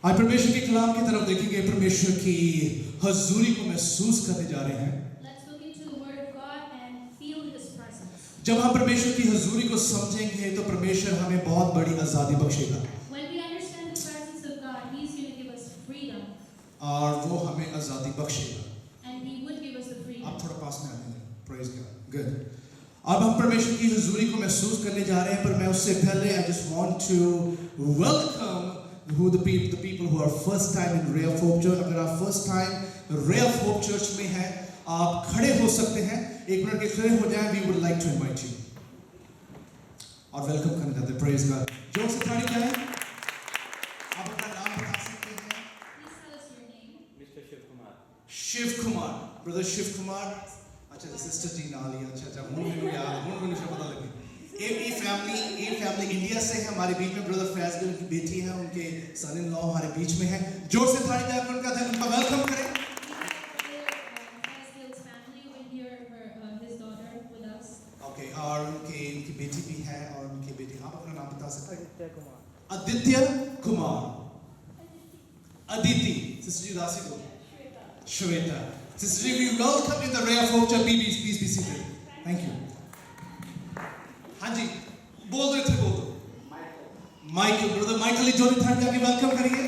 आज परमेश्वर के कलाम की तरफ देखेंगे, परमेश्वर की हजूरी को महसूस करने जा रहे हैं। Let's look into the Word of God and feel His presence. जब हम परमेश्वर की हजूरी को समझेंगे तो परमेश्वर हमें बहुत बड़ी आजादी बख्शेगा When we understand the presence of God, He's going to give us freedom, और वो हमें आजादी बख्शेगा। and He would give us the freedom. आप थोड़ा पास में आ जाएंगे, प्रेज गॉड, गुड। अब हम परमेश्वर की हजूरी को महसूस करने जा रहे हैं, पर मैं उससे पहले I just want to welcome the people who are first time in Ray of Hope Church. अगर आप first time Ray of Hope Church में हैं, आप खड़े हो सकते हैं, एक मिनट के खड़े हो जाएं। We would like to invite you और वेलकम करना चाहते हैं, प्रेज गॉड। जोर से ताली बजाएं। आप अपना नाम बता सकते हैं। Please tell us your name. Mister Shiv Kumar. Shiv Kumar, brother Shiv Kumar. अच्छा, सिस्टर जी नाली। अच्छा, हूँ मैंने याद, हूँ मैंने पता लगे। ए फैमिली इंडिया से है, हमारे बीच में ब्रदर फैज गिल की बेटी है, उनके सन इन लॉ हमारे बीच में है। जोर से ताली बजाकर उनका वेलकम करें। His family over here, his daughter with us. Okay, और उनकी बेटी भी है, और उनकी बेटी, आप अपना नाम बता सकते हैं? आदित्य कुमार। आदित्य कुमार, अदिति, सिस्टर जी दासी को, Shweta, sister ji, we welcome in the Ray of Hope Church. Please be seated. Thank you. हाँ जी, बोल रहे थे, बोल दो। माइकल, ब्रदर माइकल एक जोड़ी थाली जाके वेलकम करिए।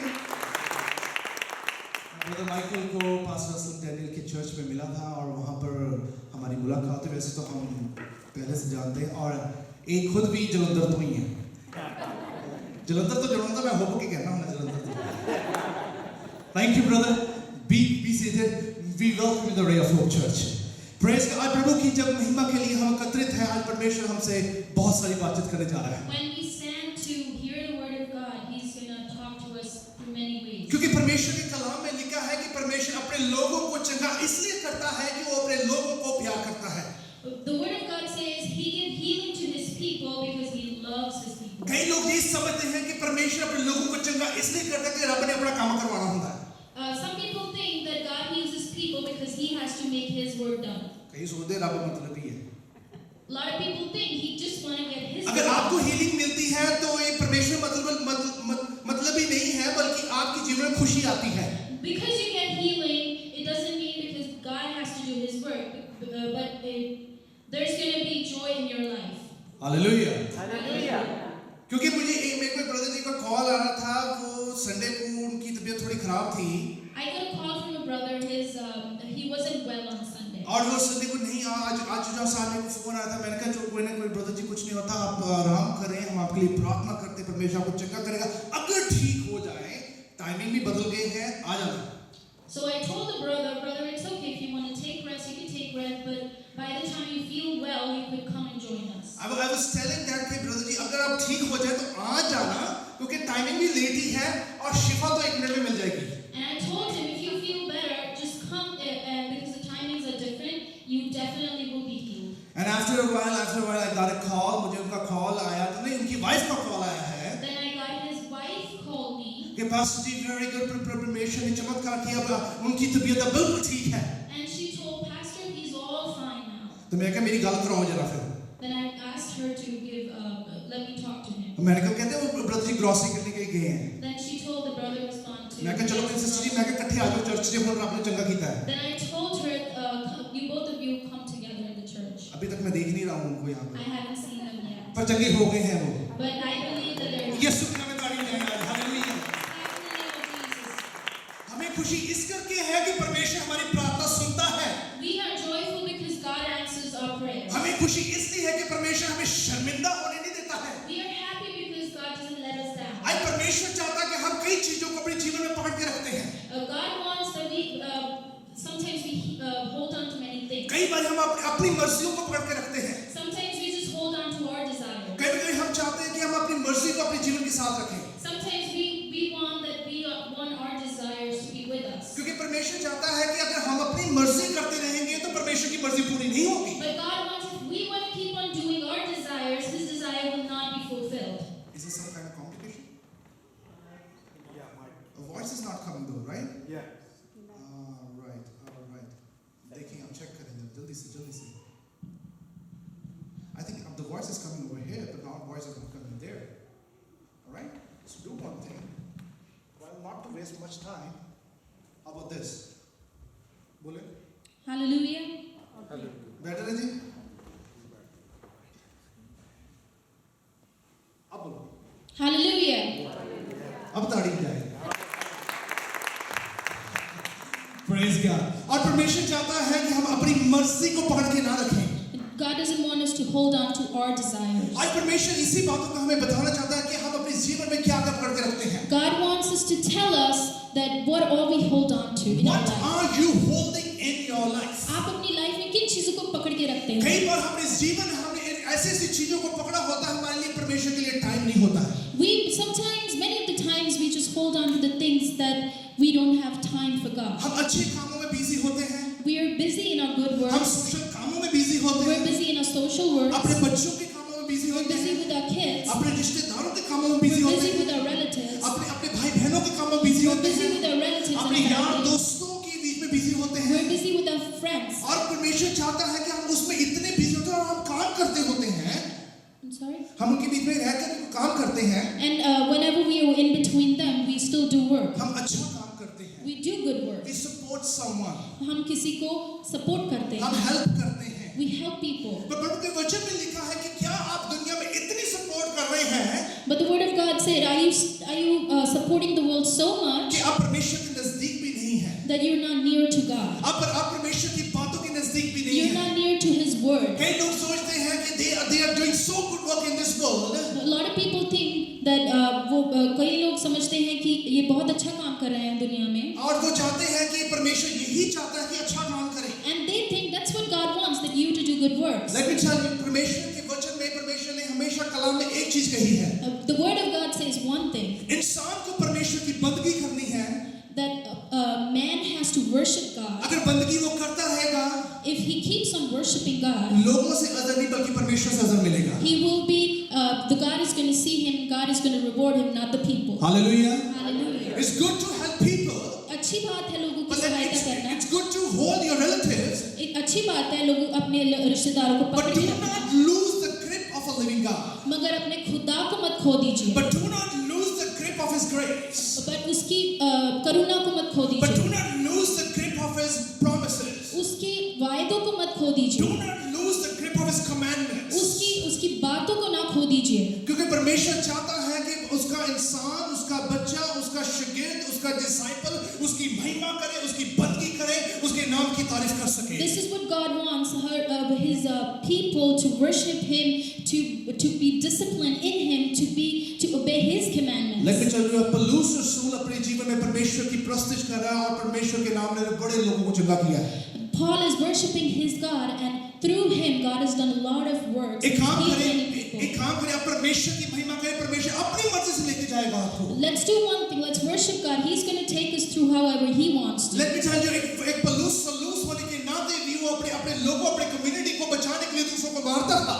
ब्रदर माइकल को पास्टर असलम डैनियल के चर्च में मिला था और वहाँ पर हमारी मुलाकात हुई। वैसे तो हम पहले से जानते हैं, और एक खुद भी जलंधर तो ही है। जलंधर मैं होप के कहना हूँ ना, Jalandhar. Thank you brother. Be seated. We welcome in the Ray of Hope Church. Praise God. आज प्रभु की जब महिमा के लिए हम एकत्रित हैं, आज परमेश्वर हमसे बहुत सारी बातचीत करने जा रहा है। When we stand to hear the Word of God, He's going to talk to us through many ways. क्योंकि परमेश्वर के कलाम में लिखा है कि परमेश्वर अपने लोगों को चंगा इसलिए करता है कि वो अपने लोगों को प्यार करता है। The Word of God says He gives healing to His people because He loves His people. कई लोग ये समझते हैं कि परमेश्वर अपने लोगों को चंगा इसलिए करता है कि रब ने अपना काम करवाना होता है। Some people think that God heals His people because He has to make His word done. कई सोचते रब मतलब ही है। A lot of people think He just want to get His. अगर आपको हीलिंग मिलती है तो ये परमेश्वर मतलब ही नहीं है, बल्कि आपके जीवन में खुशी आती है। Because you get healing, it doesn't mean because God has to do His work, but there's going to be joy in your life. Hallelujah. Hallelujah. क्योंकि मेरे को ब्रदर जी का कॉल आ रहा था, वो संडे को उनकी तबीयत थोड़ी खराब थी। I got a call from a brother. He wasn't well on Sunday. और वो संडे को नहीं, आज जो सामने को फोन आया था, मैंने कहा जो कोई ना कोई ब्रदर जी कुछ नहीं होता, आप आराम करें, हम आपके लिए प्रार्थना करते हैं, परमेश्वर आपको चंगा करेगा। अगर ठीक हो जाए, टाइमिंग भी बदल गई है, आ जाना। So I told the brother, it's okay if you want to take rest, you can take rest, but by the time you feel well, you could come and join us. I was telling that कि brother जी अगर आप ठीक हो जाए तो आ जाना, क्योंकि timing भी लेट ही है और शिफा तो एक मिनट में मिल जाएगी। And I told him, if you feel better, just come, because the timings are different, you definitely will be healed. And after a while I got a call, मुझे उनका call आया, तो नहीं उनकी वाइफ का call आया है। Then I got his wife called me. कि पास्टर जी very good परमेश्वर ने चमत्कार किया, उनकी तबीयत बिल्कुल ठीक है। And she told Pastor, he's all fine now. तो मैं कहा मेरी गल कराओ जरा फिर। Then I asked her to let me talk to him. मैंने कहा कहते वो ब्रदर जी ग्रोसरी करने के गए हैं। Then she told the brother was gone too. मैं कहा चलो फिर सिस्टर जी, मैं कहा इकट्ठे आ जाओ चर्च से, फिर आपने चंगा किया है। Then I told her, you both of you come together in the church. अभी तक मैं देख नहीं रहा हूँ उनको यहाँ I पे, haven't seen them yet, पर चंगे हो गए हैं वो। but I believe that they're. यीशु के नाम में ताली बजाएं आज, hallelujah. In the name of Jesus. हमें खुशी इस करके है कि परमेश्वर हमारी प्रार्थना सुनता है। We are joyful because God answers our prayers. हमें खुशी इसलिए है कि परमेश्वर हमें शर्मिंदा होने नहीं देता है। We are happy because God doesn't let us down. आज परमेश्वर चाहता है कि हम कई चीजों को अपने जीवन में पकड़ के रखते हैं। God wants that we sometimes we hold on to many things. कई बार हम अपनी मर्जियों को पकड़ के रखते हैं। Sometimes we just hold on to our desires. कभी हम चाहते हैं कि हम अपनी मर्जी को अपने जीवन के साथ रखें, Sometimes we want our desires to be with us. क्योंकि परमेश्वर चाहता है कि अगर हम अपनी मर्जी करते रहेंगे तो परमेश्वर की मर्जी पूरी नहीं होगी। But God wants, if we want to keep on doing our desires, His desire will not be fulfilled. Is this some kind of competition? Yeah, Mike. The voice is not coming though, right? Yeah. All right. देखिए हम check करेंगे जल्दी से। I think the voice is coming over here, but not voice is coming there. All right. So do one thing. While not to waste much time. How about this? बोले Hallelujah. Better है जी. अब बोलो. Hallelujah. अब ताड़ी जाए. Praise God. और परमेश्वर चाहता है कि हम अपनी मर्जी को पकड़ के ना रखें. God doesn't want us to hold on to our desires. आज परमेश्वर इसी बातों को हमें बताना चाहता है कि हम अपने जीवन में क्या पकड़ के रखते हैं. God wants us to tell us that what all we hold on to in our What life. are you holding in your life? आप अपनी लाइफ में किन चीजों को पकड़ के रखते हैं? कई बार हमने जीवन में हमने ऐसी चीजों को पकड़ा होता है, हमारे लिए परमेश्वर के लिए टाइम नहीं होता है. Many of the times we just hold on to the things that we don't have time for God. हम अच्छे कामों में बिजी होते हैं. We are busy in our good हम works. सोशल कामों में बिजी होते We're हैं. busy in our social works. अपने बच्चों के कामों में बिजी We're होते busy हैं. with our kids. अपने रिश्तेदारों के कामों में बिजी We're होते busy हैं. with our relatives. अपने भाई बहनों के कामों में बिजी We're होते busy हैं. with our relatives अपने and यार family. दोस्तों के बीच में बिजी होते हैं. We're busy with our friends. और परमेश्वर चाहता है कि हम उसमें इतने बिजी होते हैं और हम काम करते होते हैं. I'm sorry? हम उनके बीच में रहकर भी काम करते हैं. And whenever we are in between them, we still do work. हम अच्छा काम करते हैं. We do good work. We support someone. हम किसी को सपोर्ट करते हम हैं. हेल्प करते हैं. We help people. पर प्रभु के वचन में लिखा है कि क्या आप दुनिया में इतनी सपोर्ट कर रहे हैं But the word of God said, are you supporting the world so much कि आप परमेश्वर के नजदीक भी नहीं हैं. that you're not near to God? आप परमेश्वर की बातों के नजदीक भी नहीं You're हैं. not near to His word. कई लोग सोचते हैं कि they are doing so good work in this world. A lot of people think that कई लोग समझते हैं कि ये बहुत अच्छा काम कर रहे हैं दुनिया में. और वो चाहते हैं कि परमेश्वर यही चाहता है कि अच्छा काम करें. And they think that's what God wants, that you to do good works. Let me tell you, परमेश्वर के वचन में परमेश्वर ने हमेशा कलाम में एक चीज कही है. The word of God says one thing, इंसान को परमेश्वर की बंदगी करनी है. that man has to worship God. अगर बंदगी वो करता रहेगा, If he keeps on worshiping God, लोगों से अजर नहीं बल्कि परमेश्वर से अजर मिलेगा. he will be, the God is going to see him, God is going to reward him, not the people. Hallelujah. Hallelujah. It's good to help people. अच्छी बात है लोगों की But then सहायता करना. it's good to hold your relatives, एक अच्छी बात है लोगों अपने रिश्तेदारों को but पकड़ do के रखना. not lose the grip of a living God. मगर अपने खुदा को मत खो दीजिए. But do not lose the grip of His grace. पर उसकी करुणा को मत खो But दीजिए. do not lose the grip of His promises. उसकी वायदों को मत खो Do दीजिए. not lose the grip of His commandments. उसकी बातों को ना खो दीजिए. क्योंकि परमेश्वर चाहता है कि उसका इंसान, उसका बच्चा, उसका शागिर्द, उसका डिसाइपल उसकी महिमा करे, उसकी बंदगी करे, उसके नाम की तारीफ कर सके. This is what God wants His people to worship Him, to be disciplined in Him, to obey His commandments. लेकिन चल रही है पौलुस रसूल अपने जीवन में परमेश्वर की प्रस्तुत कर रहा है और परमेश्वर के नाम ने बड़े लोगों को चंगा किया है. Paul is worshiping his God, and through him, God has done a lot of works. एक काम He's करें, healing people. एक काम करें, आप परमेश्वर की महिमा करें. परमेश्वर अपनी मर्जी से लेके जाएगा आपको. Let's do one thing. Let's worship God. He's going to take us through however He wants to. Let me tell you, एक पौलुस होने के नाते भी वो अपने लोगों, अपने कम्युनिटी को बचाने के लिए दूसरों को मारता था.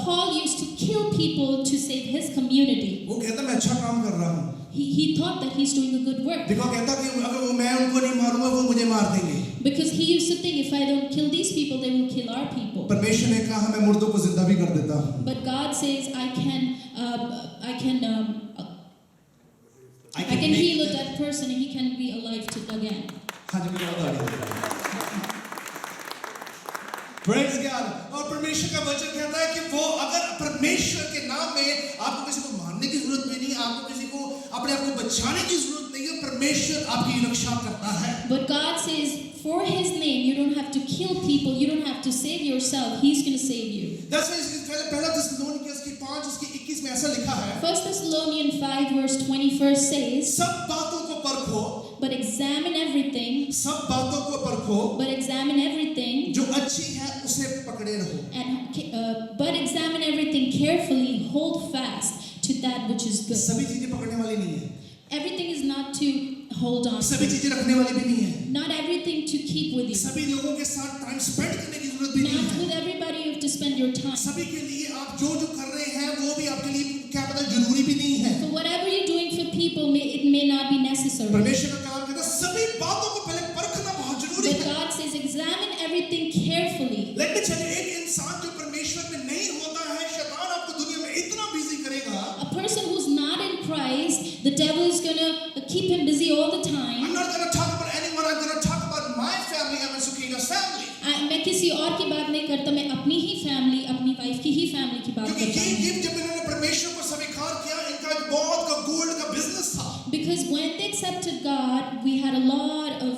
Paul used to kill people to save his community. वो कहता मैं अच्छा काम कर रहा हूँ. He thought that he's doing a good work. देखो कहता कि अगर मैं उनको नहीं मारूंगा वो मुझे मार देंगे. Because he used to think, if I don't kill these people, they will kill our people. परमेश्वर ने कहा मैं मुर्दों को जिंदा भी कर देता हूँ. But God says, I can heal a dead person and he can be alive again. हाँ जी मेरी बात आ गई. Praise God. और परमेश्वर का वचन कहता है कि वो अगर परमेश्वर के नाम में आपको किसी को मारने की जरूरत भी नहीं, आपको किसी को अपने आप को बचाने की जरूरत नहीं है. परमेश्वर आपकी रक्षा करता है. But God says, for His name, you don't have to kill people, you don't have to save yourself. He's going to save you. That's why पहला थिस्सलुनीकियों की 5:21 में ऐसा लिखा है. 1 Thessalonians 5 verse 21 says, सब बातों को परखो. but examine everything, सब बातों को परखो. but examine everything, जो अच्छी है उसे पकड़े रहो. but examine everything carefully, hold fast to that which is good. सभी चीजें पकड़ने वाली नहीं है. Everything is not to hold on सभी to. चीजें रखने वाली भी नहीं है. Not everything to keep with you. सभी लोगों के साथ टाइम स्पेंड करने की जरूरत भी नहीं Not है. with everybody you have to spend your time. सभी के लिए आप जो कर रहे हैं वो भी आपके लिए क्या पता जरूरी भी नहीं है. So whatever you're doing for people, it may not be necessary. परमेश्वर का काम कहता है सभी बातों को पहले परखना बहुत जरूरी But है. God says, examine everything carefully. Let me tell you, एक इंसान जो परमेश्वर में नहीं होता है, शैतान आपको दुनिया में इतना बिजी करेगा. A person who's not in Christ, the devil is going to keep him busy all the I'm time. not going to talk about anyone. I'm going to talk about my family. I'm Sukina's family. मैं किसी और की बात नहीं करता, मैं अपनी ही family, अपनी वाइफ की ही फैमिली की बात क्योंकि करता ये हूँ. गिफ्ट जब इन्होंने परमेश्वर को स्वीकार किया, इनका एक बहुत का गोल्ड का बिजनेस था. Because when they accepted God, we had a lot of,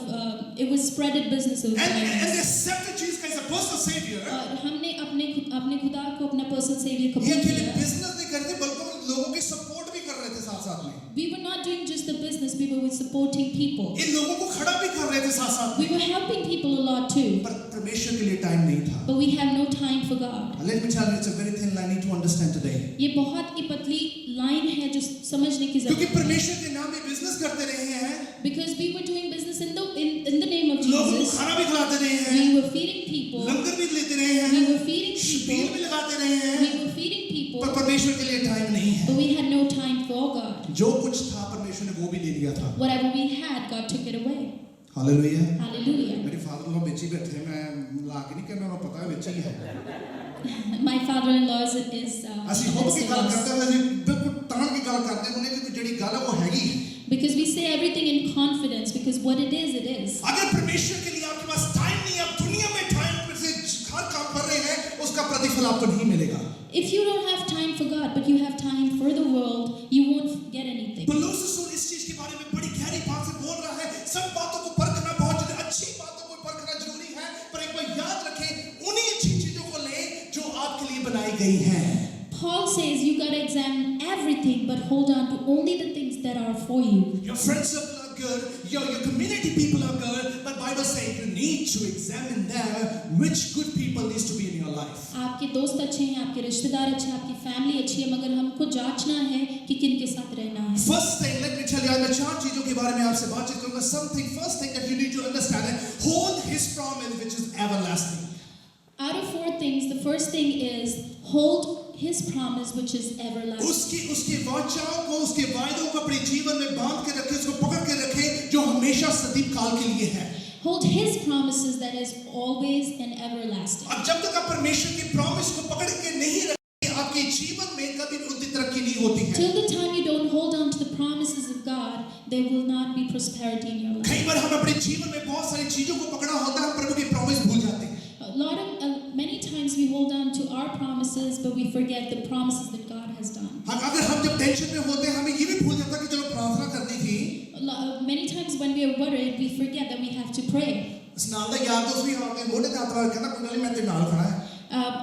it was spreaded business of And they finance. accepted Jesus Christ as a personal savior. और हमने अपने खुदा को अपना पर्सनल सेवियर ये कबूल अकेले किया. बिजनेस नहीं करते, बल्कि लोगों की सपोर्ट भी कर रहे थे साथ साथ में. We were not doing just the business, we were supporting people. इन लोगों को खड़ा भी कर रहे थे साथ साथ We में. were helping people a lot too, पर परमेश्वर के लिए टाइम नहीं था. but we had no time for God. Let me tell you, it's a very thin line I need to understand today. ये बहुत ही पतली लाइन है जो समझने की क्योंकि जरूरत है. परमेश्वर के नाम में बिजनेस करते रहे हैं, Because we were doing business in the name of लोगों को Jesus. खाना भी खिलाते रहे हैं, We were feeding people. लंगर भी लेते रहे We हैं, were feeding शबील people. भी लगाते रहे हैं, We were feeding people, पर परमेश्वर के लिए टाइम नहीं है. but we had no time for God. जो कुछ था परमेश्वर ने वो भी दे दिया था. Whatever we had, God took it away. Hallelujah. Hallelujah. मेरे फादर लो बेची बैठे हैं, मैं ला के नहीं कहना, उन्हें पता है बेची है. My father-in-law is ਅਸੀਂ ਹੋਪ की गल करते हैं, ਅਸੀਂ बिल्कुल तान की गल करते हैं, उन्हें क्योंकि ਜਿਹੜੀ ਗੱਲ है वो हैगी है. because we say everything in confidence, because what it is, it is. अगर परमेश्वर के लिए आपके पास टाइम नहीं है, आप दुनिया में टाइम से हर काम कर रहे हैं, उसका प्रतिफल आपको नहीं मिलेगा. If you don't have time for God, but you have time for the world, you won't get anything. पौलुस रसूल इस चीज के बारे में बड़ी गहरी बात से बोल रहा है. सब बातों को परखना बहुत जरूरी, अच्छी बातों को परखना जरूरी है, पर एक बार याद रखें, उन्हीं अच्छी चीजों को लें जो आपके लिए बनाई गई हैं. Paul says you gotta examine everything, but hold on to only the things that are for you. Your friends circle are good, your community people are good, but Bible says you need to examine them which good people needs to be in your life. आपके दोस्त अच्छे हैं, आपके रिश्तेदार अच्छे हैं, आपकी family अच्छी है, मगर हमको जांचना है कि किन के साथ रहना है. First thing, let me tell you, आज मैं 4 चीजों के बारे में आपसे बातचीत करूंगा. Something, first thing that you need to understand is hold His promise, which is everlasting. Out of 4 things, the first thing is hold His promise, which is everlasting. उसके वाचाओं को, उसके वायदों को अपने जीवन में बांध के रखे, उसको पकड़ के रखे, जो हमेशा सदीप काल के लिए है. Hold His promises that is always and everlasting. अब जब तक आप परमेश्वर की प्रॉमिस को पकड़ के नहीं रखेंगे, आपके जीवन में कभी भी उतनी तरक्की नहीं होती है. Till the time you don't hold on to the promises of God, there will not be prosperity in your life. कई बार हम अपने जीवन में बहुत सारी चीजों को पकड़ा होता है, हम प्रभु की प्रॉमिस भूल जाते हैं. Many times we hold on to our promises, but we forget the promises that God has done. अगर हम जब टेंशन में होते हैं, हमें ये भी भूल जाता है कि चलो प्रार्थना करनी थी. Many times when we are worried, we forget that we have to pray. इस नाल दा यार दोस्त भी आके मोटे ते हाथ रख के ना, कोई गल नहीं, मैं तेरे नाल खड़ा है.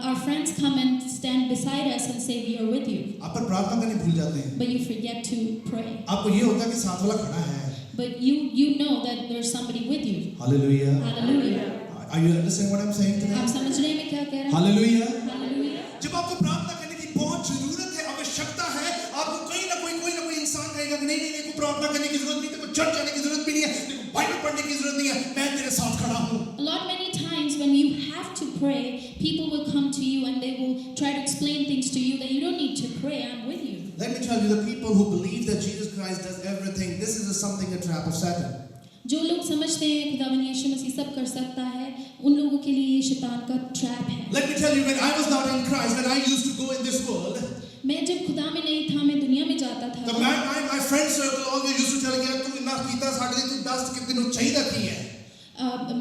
Our friends come and stand beside us and say, we are with you. आप पर प्रार्थना करनी भूल जाते हैं. But you forget to pray. आपको ये होता है कि साथ वाला खड़ा है. But you know that there's somebody with you. Hallelujah. Hallelujah. Are you understanding what I'm saying today? आप समझ रहे हैं मैं क्या कह रहा हूँ? हालेलुया. Hallelujah. जब आपको प्रार्थना करने की बहुत जरूरत है, आवश्यकता है, आपको कोई ना कोई इंसान कहेगा कि नहीं, देखो प्रार्थना करने की जरूरत नहीं, देखो चर्च जाने की जरूरत भी नहीं है, देखो बाइबल पढ़ने की जरूरत नहीं है, मैं तेरे साथ खड़ा हूँ. Many times when you have to pray, people will come to you and they will try to explain things to you that you don't need to pray. I'm with you. Let me tell you, the people who believe that Jesus Christ does everything, this is something a trap of Satan. जो लोग समझते हैं खुदावन यीशु मसीह सब कर सकता है, उन लोगों के लिए ये शैतान का ट्रैप है. Let me tell you, when I was not in Christ, when I used to go in this world, मैं जब खुदा में नहीं था, मैं दुनिया में जाता था. तो my friend circle always used to tell me, तू इतना कीता साडे लिए, तू 10 कितने नु चाहिदा की है.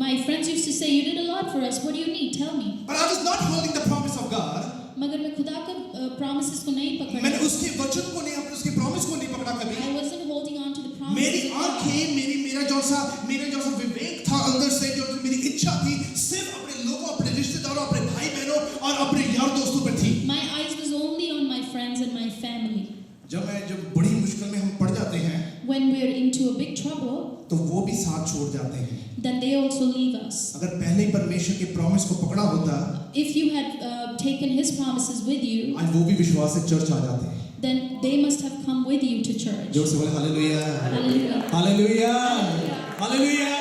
My friends used to say, you did a lot for us. What do you need? Tell me. But I was not holding the promise of God. मगर मैं खुदा का promises को नहीं पकड़ा. मैंने उसके वचन को नहीं, अपने उसके प्रॉमिस को नहीं पकड़ा कभी. I wasn't holding on to the promises. मेरी आंखें, मेरा जो सा विवेक था अंदर से, जो मेरी इच्छा थी, सिर्फ अपने लोगों, अपने रिश्तेदारों, अपने भाई बहनों और अपने यार दोस्तों पर थी. My eyes was only on my friends and my family. जब बड़ी मुश्किल में हम पड़ जाते हैं, When we're into a big trouble, तो वो भी साथ छोड़ जाते हैं. then they also leave us. अगर पहले ही परमेश्वर के प्रॉमिस को पकड़ा होता, If you had taken His promises with you, आज वो भी विश्वास से चर्च आ जाते हैं. then they must have come with you to church. जोर से बोले हालेलुया. Hallelujah. हालेलुया. हालेलुया.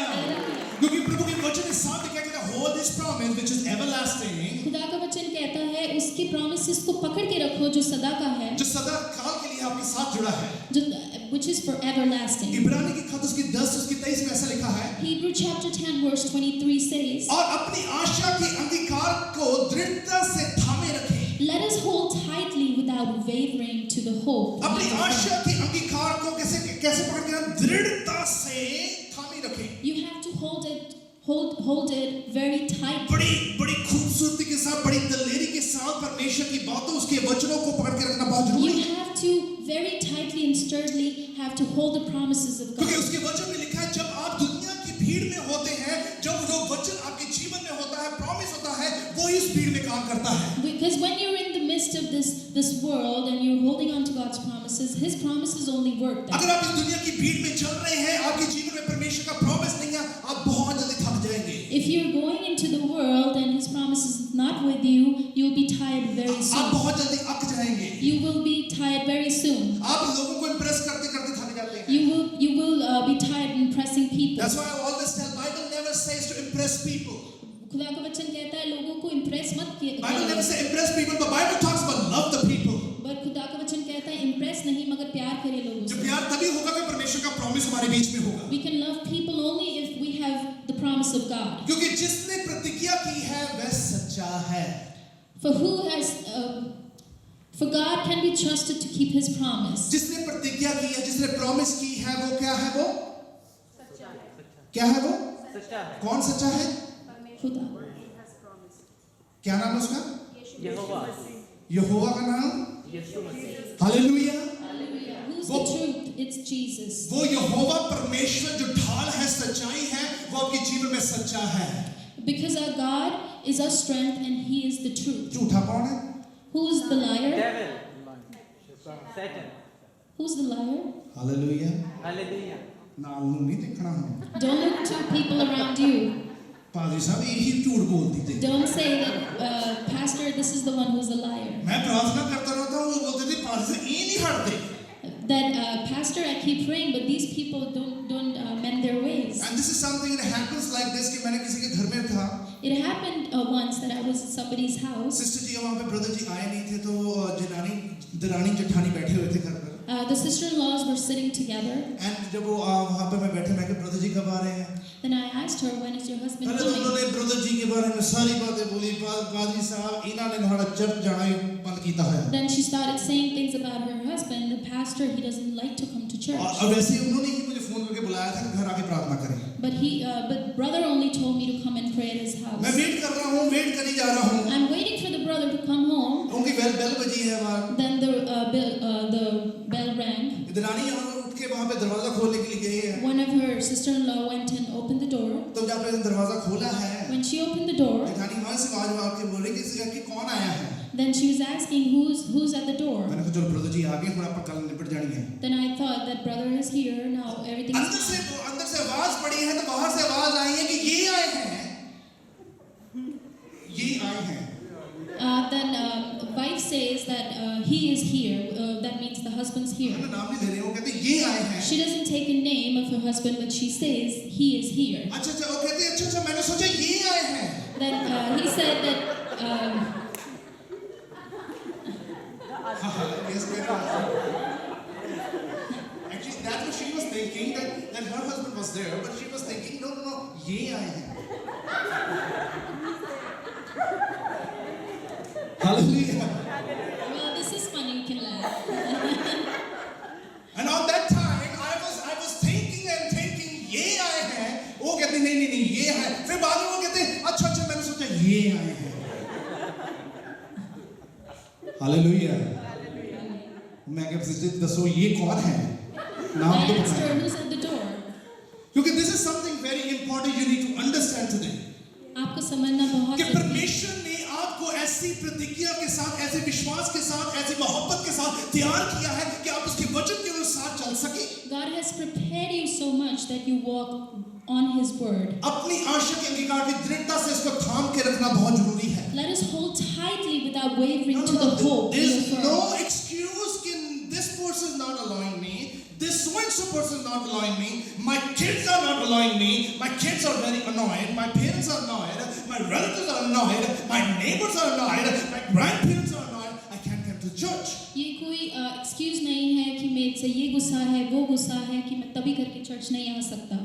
क्योंकि प्रभु के वचन के साथ क्या कहता है, hold this promise which is everlasting. खुदा का वचन कहता है उसके promises को पकड़ के रखो जो सदा का है, जो सदा काल के लिए आपके साथ जुड़ा है. which is for everlasting. इब्रानी की खत उसकी 10 उसकी 23 में ऐसा लिखा है, Hebrew chapter 10 verse 23 says, और अपनी आशा के अंगीकार को दृढ़ता से थामे रखें. let us hold tightly without wavering to the hope. अपनी आशा के अंगीकार को कैसे पकड़ के हम दृढ़ता से थामे रखें। You have to hold it very tight. बड़ी बड़ी खूबसूरती के साथ, बड़ी दलेरी के साथ परमेश्वर की बातों, उसके वचनों को पकड़ के रखना बहुत जरूरी You है। have to very tightly and sturdily have to hold the promises of क्योंकि God. उसके वचन में लिखा है, जब आप दुनिया की भीड़ में होते हैं, जब वो वचन आपके जीवन में होता है, प्रॉमिस होता है, वो इस भीड़ में काम करता है। Because when you're in the midst of this world and you're holding on to God's promises, His promises only work then. अगर आप इस दुनिया की भीड़ में चल रहे हैं, आपके जीवन में परमेश्वर का प्रॉमिस नहीं है, आप बहुत जल्दी थक जाएंगे। If you're going into the world and His promises is not with you, you'll be tired very आप soon. बहुत जल्दी अक जाएंगे। You will be tired very soon. आप लोगों को इम्प्रेस करते करते थक जाते हैं। You will be tired impressing people. That's why I always tell, Bible never says to impress people. खुदा का वचन कहता है लोगों को impress मत Bible never किया। says impress people, but Bible talks about love the people. पर खुदा का वचन कहता है impress नहीं मगर प्यार करे लोगों जो से। प्यार तभी होगा कि परमेश्वर का प्रॉमिस हमारे बीच में होगा। We can love people only if we have the promise of God. क्योंकि जिसने प्रतिज्ञा की है वह सच्चा है। For God can be trusted to keep His promise. जिसने प्रतिज्ञा की है, जिसने प्रॉमिस की है, वो क्या है? वो क्या है? वो सच्चा है। कौन सच्चा है? खुदा। क्या नाम है उसका? यहोवा, यहोवा का नाम यीशु मसीह। Hallelujah. Who's the truth? It's Jesus. वो यहोवा परमेश्वर जो ढाल है, सच्चाई है, वो आपके जीवन में सच्चा है। Because our God is our strength and He is the truth. झूठा कौन है? Who's the liar? Devil, Satan, Who's the liar? Hallelujah. hallelujah. नाल नूं नहीं देखना हमें। Don't look to people around you. पादरी साहब यही झूठ बोल दीजिए। Don't say that, Pastor, this is the one who's a liar. मैं प्रार्थना करता रहता हूँ, वो बोलते थे पादरी से ये नहीं हटते। That, Pastor, I keep praying, but these people don't mend their ways. And this is something that happens like this कि मैंने किसी के घर में था। It happened once that I was at somebody's house. Sister जी वहाँ पे ब्रदर जी आए नहीं थे, तो दरानी जेठानी बैठे हुए थे घर पर। The sister-in-laws were sitting together. And जब वो वहाँ पे मैं बैठे, मैं कहा ब्रदर जी कब आ रहे हैं? Then I asked her, when is your husband पहले तो coming? उन्होंने ब्रदर जी के बारे में सारी बातें बोली। पादरी साहब इन्होंने हमारा चर्च जाना ही बंद किया है। Then she started saying things about her husband. The pastor, he doesn't like to come to church. और वैसे ही उन्होंने ही मुझे फोन करके बुलाया था कि घर आके प्रार्थना करें। But brother only told me to come and pray at his house. मैं वेट कर रहा हूँ, वेट करी जा रहा हूँ। I'm waiting for the brother to come home. उनकी बेल बजी है बाहर। Then the bell rang. दरानी यहाँ उठ के वहाँ पे दरवाजा खोलने के लिए गई है। One of her sister-in-law went and opened the door. तो जब आपने दरवाजा खोला है, When she opened the door, जेठानी वहाँ से आवाज मार के बोल रही कि कौन आया है? then she was asking who's at the door. मैंने कहा चलो ब्रदर जी आ गए, थोड़ा पर कल निपट जानी है। Then I thought that brother is here now. Everything is fine. अंदर से आवाज पड़ी है, तो बाहर से आवाज आई है कि ये आए हैं, ये आए हैं। Then wife says that he is here. That means the husband's here. मैं नाम नहीं ले रही हूँ, कहते ये आए हैं। She doesn't take a name of her husband, but she says he is here. अच्छा वो कहते अच्छा मैंने सोचा ये आए हैं। Then he said that Yes, actually that's what she was thinking, that her husband was there, but she was thinking no ये आए हैं। Hallelujah. well, this is funny. You can laugh. And on that time I was thinking ये आए हैं। वो कहते नहीं ये है। फिर बाद में वो कहते अच्छा मैंने सोचा ये आए हैं। Hallelujah. मैं क्या सिस्टर दसो ये कौन है? नाम I तो asked her बताएं। who's at the door. क्योंकि this is something very important you need to understand today. आपको समझना बहुत कि जरूरी है। परमेश्वर ने आपको ऐसी प्रतिज्ञा के साथ, ऐसे विश्वास के साथ, ऐसी मोहब्बत के साथ तैयार किया है कि आप उसके वचन के अनुसार चल सके। God has prepared you so much that you walk on His word. अपनी आशा के अंगीकार की दृढ़ता से इसको थाम के रखना बहुत जरूरी है। Let us hold tightly without wavering to the hope. There we is affirm. no excuse कि this person is not allowing me, this so and so person is not allowing me, my kids are not allowing me, my kids are very annoyed, my parents are annoyed, my relatives are annoyed, my neighbors are annoyed, my grandparents are annoyed, I can't come to church. ये कोई excuse नहीं है कि मेरे से ये गुस्सा है वो गुस्सा है कि मैं तभी करके चर्च नहीं आ सकता।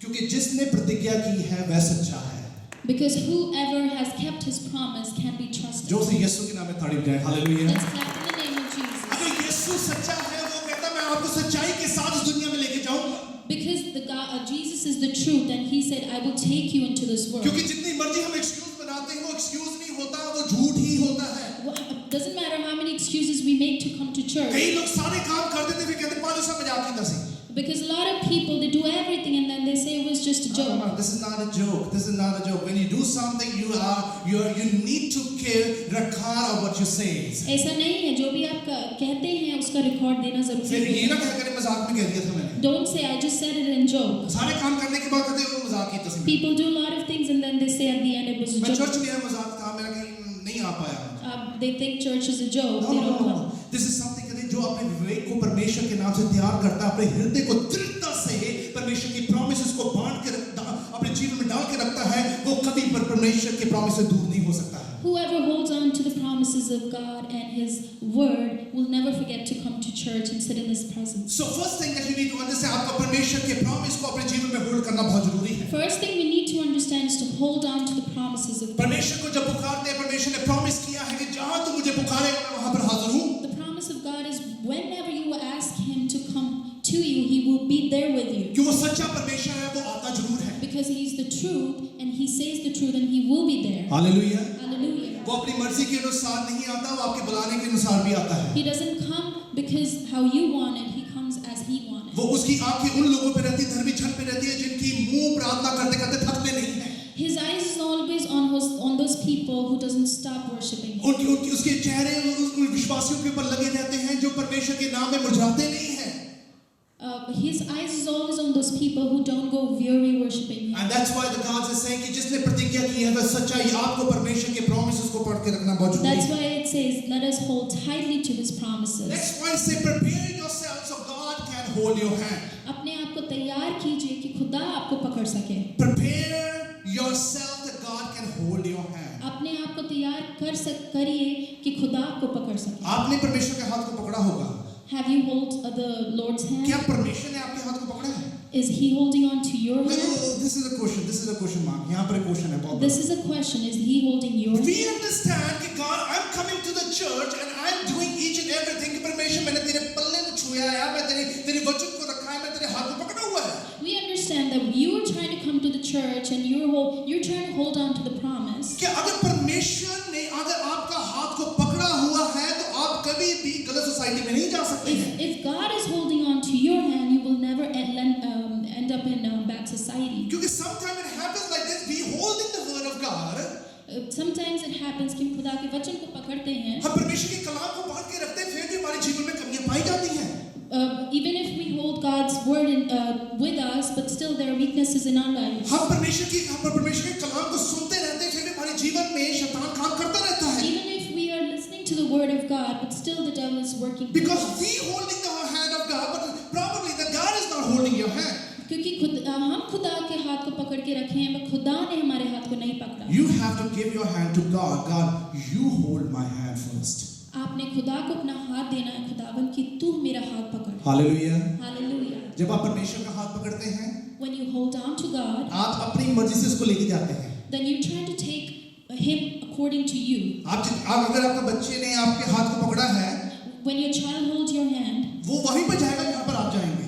क्योंकि जिसने प्रतिज्ञा की है वह सच्चा है। Because whoever has kept his promise can be trusted. जो से यीशु के नाम में तारीफ जाए। Hallelujah. Let's clap in the name of Jesus. अगर यीशु सच्चा है, वो कहता मैं आपको सच्चाई के साथ इस दुनिया में लेके जाऊंगा। is the truth, and He said, I will take you into this world. क्योंकि जितनी मर्जी हम एक्सक्यूज बनाते हैं वो एक्सक्यूज नहीं होता, वो झूठ ही होता है। Doesn't matter how many excuses we make to come to church. कई लोग सारे काम कर देते फिर कहते पालो सा मजाक ही दसी। Because a lot of people, they do everything and then they say it was just a joke. No, this is not a joke. This is not a joke. When you do something, you need to care record of what you say. ऐसा नहीं है, जो भी आप कहते हैं उसका record देना जरूरी फिर ये है. ना कह करे मजाक में कह दिया था मैंने। Don't say I just said it in joke. सारे काम करने के बाद कहते हैं वो मजाक ही था। People do a lot of things and then they say at the end it was a मैं joke. चर्च गया मजाक था, मेरा कहीं नहीं आ पाया। They think church is a joke. No, They no, don't no, come. no. This is something कहते जो अपने विवेक को परमेश्वर के नाम से तैयार करता है, अपने हृदय को दृढ़ता से परमेश्वर की प्रॉमिसेस को बांध के अपने जीवन में डाल के रखता है, वो कभी परमेश्वर के प्रॉमिस से दूर नहीं हो सकता है। Whoever holds on to the promises of God and His word will never forget to come to church and sit in His presence. So first thing that you need to understand, आपको परमेश्वर के promise को अपने जीवन में hold करना बहुत जरूरी है। First thing we need to understand is to hold on to the promises of God. परमेश्वर को जब पुकारते हैं, परमेश्वर ने प्रॉमिस किया है कि जहां तू मुझे पुकारेगा मैं वहां पर हाजिर हूं। The promise of God is whenever you ask Him to come to you, He will be there with you. कि वो सच्चा परमेश्वर है, वो आता जरूर है। Because He is the truth and He says the truth and He will be there. Hallelujah. Hallelujah. वो अपनी मर्जी के अनुसार नहीं आता, वो आपके बुलाने के अनुसार भी आता है। He doesn't come because how you want it, He comes as He wanted. वो उसकी आंखें उन लोगों पे रहती है, धर्मी जन पे रहती है जिनकी मुंह प्रार्थना करते करते थकते नहीं है। His eyes is always on those people who doesn't stop worshiping Him. उनकी उसके चेहरे उन विश्वासियों के ऊपर लगे रहते हैं जो परमेश्वर के नाम में मुरझाते नहीं हैं। His eyes is always on those people who don't go weary worshiping Him. And that's why the God is saying कि जिसने प्रतिज्ञा की है वह सच्चा ही, आपको परमेश्वर के promises को पढ़ के रखना बहुत जरूरी That's है। why it says, let us hold tightly to His promises. Next point say prepare yourself so God can hold your hand. अपने आप को तैयार कीजिए कि खुदा आपको पकड़ सके. Prepare yourself that God can hold your hand. अपने आप को तैयार करिए कि खुदा आपको पकड़ सके. आपने परमेश्वर के हाथ को पकड़ा होगा। Have you hold the Lord's hand? क्या परमेश्वर ने आपके हाथ को पकड़ा है? Is He holding on to your No, hand? this is a question. This is a question mark. यहाँ पर एक question है बहुत। This is a question. Is He holding your hand? We understand कि God, I'm coming to the church and I'm doing each and everything कि परमेश्वर मैंने तेरे पल्ले को छुया है, मैं तेरे वचन को रखा है, मैं तेरे हाथ को पकड़ा हुआ है। We understand that you are trying to come to the church and you're trying to hold on to the promise. कि अगर परमेश्वर ने अगर आपका हाथ को पकड़ा हुआ है तो आप कभी भी गलत सोसाइटी में नहीं जा सकते हैं। If God is holding on to your hand, you will never end up in a bad society. क्योंकि sometimes it happens like this, we holding the word of God. Sometimes it happens कि खुदा के वचन को पकड़ते हैं. हम परमेश्वर के कलाम को बांध के रखते हैं, फिर भी हमारे जीवन में कमियां पाई जाती हैं। Even if we hold God's word with us, but still there are weaknesses in our lives. हम परमेश्वर के कलाम को सुनते रहते हैं, फिर भी हमारे जीवन में शैतान काम करता रहता है। Even if we are listening to the word of God, but still the devil is working. Because we holding the hand of God, but probably the God is not holding your hand. क्योंकि हम खुदा के हाथ को पकड़ के रखे हैं, पर खुदा ने हमारे हाथ को नहीं पकड़ा. You have to give your hand to God. God, you hold my hand first. आपने खुदा को अपना हाथ देना है, खुदावन कि तू मेरा हाथ पकड़. Hallelujah. Hallelujah. जब आप परमेश्वर का हाथ पकड़ते हैं, When you hold on to God, आप अपनी मर्जी से उसको लेके जाते हैं। then you try to take Him according to you. आप अगर आपके बच्चे ने आपके हाथ को पकड़ा है, When your child holds your hand, वो वहीं पर जाएगा जहाँ पर आप जाएंगे।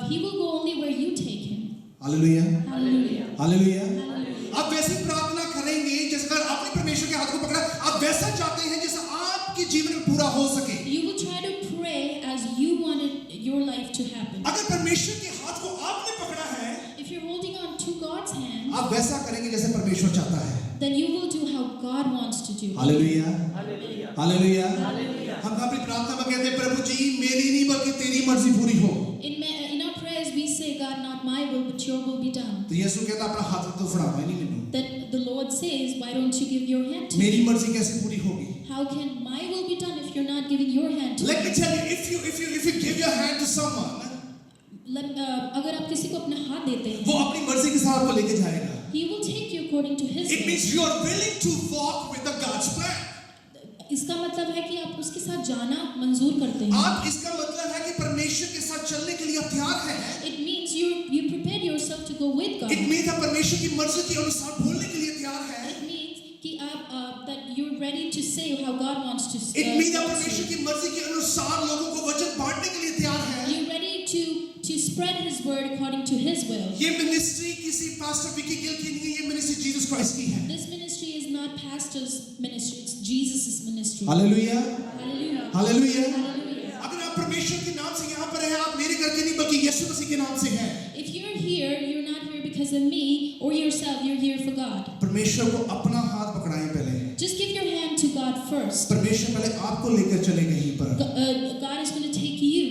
he will go only where you take him. Hallelujah. Hallelujah. Hallelujah. Hallelujah. आप वैसी प्रार्थना करेंगे जैसे आपने परमेश्वर के हाथ को पकड़ा, आप वैसा चाहते हैं जैसा आपके जीवन में पूरा हो सके। You will try to pray as you wanted your life to happen. अगर परमेश्वर के हाथ को आपने पकड़ा है, If you're holding on to God's hand, आप वैसा करेंगे जैसे परमेश्वर चाहता है। then you will do how God wants to do. Hallelujah. Hallelujah. Hallelujah. Hallelujah. हम अपनी प्रार्थना में कहते हैं प्रभु जी मेरी नहीं बल्कि तेरी मर्जी पूरी हो। In our prayers we say, God, not my will but your will be done. तो यीशु कहता अपना हाथ तो फड़ाओ नहीं मैंने। Then the Lord says, why don't you give your hand to me? मेरी मर्जी कैसे पूरी होगी? How can my will be done if you're not giving your hand to Let me? me tell you, if you give your hand to someone, अगर आप किसी को अपना हाथ देते वो हैं, अपनी मर्जी के साथ को लेके जाएगा। He will take you according to His It will. means you are willing to walk with the God's plan. इसका मतलब है कि आप उसके साथ जाना मंजूर करते हैं. आप इसका मतलब है कि परमेश्वर के साथ चलने के लिए आप तैयार हैं। It means you prepare yourself to go with God. It means आप परमेश्वर की मर्जी के अनुसार बोलने के लिए तैयार हैं। It means कि आप that you're ready to say how God wants to say. It means आप परमेश्वर की मर्जी के अनुसार लोगों को वचन बांटने के लिए तैयार हैं। You're ready to spread His word according to His will. ये मिनिस्ट्री किसी पास्टर विकी गिल की नहीं है, ये मिनिस्ट्री जीसस क्राइस्ट की है। This ministry is not pastor's ministry, it's Jesus' ministry. Hallelujah, Hallelujah. Hallelujah. Hallelujah. अगर आप परमेश्वर के नाम से यहाँ पर हैं, आप मेरे करके नहीं बल्कि यीशु मसीह के नाम से हैं। If you're here, you're not here because of me or yourself, you're here for God. परमेश्वर को अपना हाथ पकड़ाएं पहले। Just give your hand to God first. परमेश्वर पहले आपको लेकर चलेंगे यहीं पर। God is going to take you.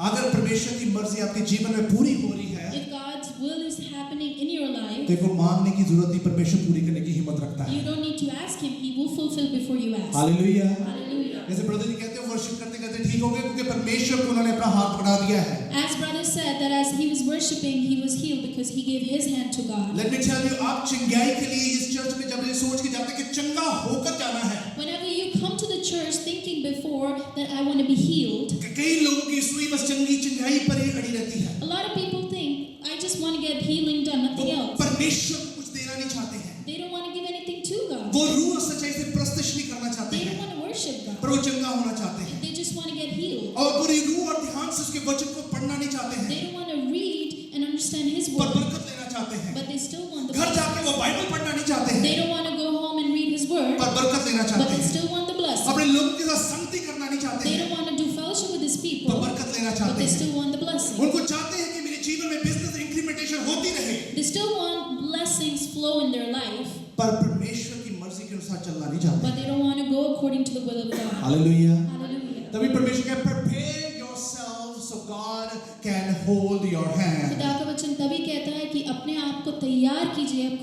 अगर परमेश्वर की मर्जी आपके जीवन में पूरी हो रही है, If God's will is happening in your life, तो को मांगने की जरूरत नहीं, परमेश्वर पूरी करने की हिम्मत रखता है। you don't need to ask Him. He will fulfill before you ask. Hallelujah. Hallelujah. जैसे ब्रदर जी कहते हैं वर्शिप करते करते ठीक हो गए क्योंकि परमेश्वर को उन्होंने अपना हाथ पकड़ा दिया है। As brother said that as he was worshiping, he was healed because he gave his hand to God. Let me tell you, आप चंगाई के लिए इस चर्च में जब ये सोच के जाते हैं कि चंगा होकर जाना है, Whenever you come to the church thinking before that I want to be healed, कई लोगों की सुई बस चंगाई पर ही अड़ी रहती है। a lot of people think I just want to get healing done, nothing else. परमेश्वर को कुछ देना नहीं चाहते हैं, They don't want to give anything to God. वो रूह और सच्चाई से प्रस्तुत नहीं करना चाहते They हैं, don't want to worship God. पर वो चंगा होना चाहते हैं They just want to get healed. और पूरी रूह और ध्यान से उसके वचन को पढ़ना नहीं चाहते हैं, They don't want to read and understand His पर word, बरकत लेना चाहते हैं। but they still want the घर blessing. जाके वो बाइबल पढ़ना नहीं चाहते They हैं, don't want to go home and read His word, पर बरकत लेना but चाहते they हैं। still want the blessing. अपने लोगों के साथ संगति करना नहीं चाहते They हैं, don't want to do fellowship with His पर people, बरकत लेना but चाहते they हैं। still want the blessing. उनको चाहते हैं कि मेरे जीवन में बिजनेस इंक्रीमेंटेशन होती रहे, They still want blessings flow in their life, पर परमेश्वर की मर्जी के अनुसार चलना नहीं चाहते। but they don't want to go according to the will of God. Hallelujah. Hallelujah. तभी परमेश्वर कहता है prepare yourselves so God can hold your hand। खुदा का वचन तभी कहता है कि अपने आप को तैयार कीजिए, अब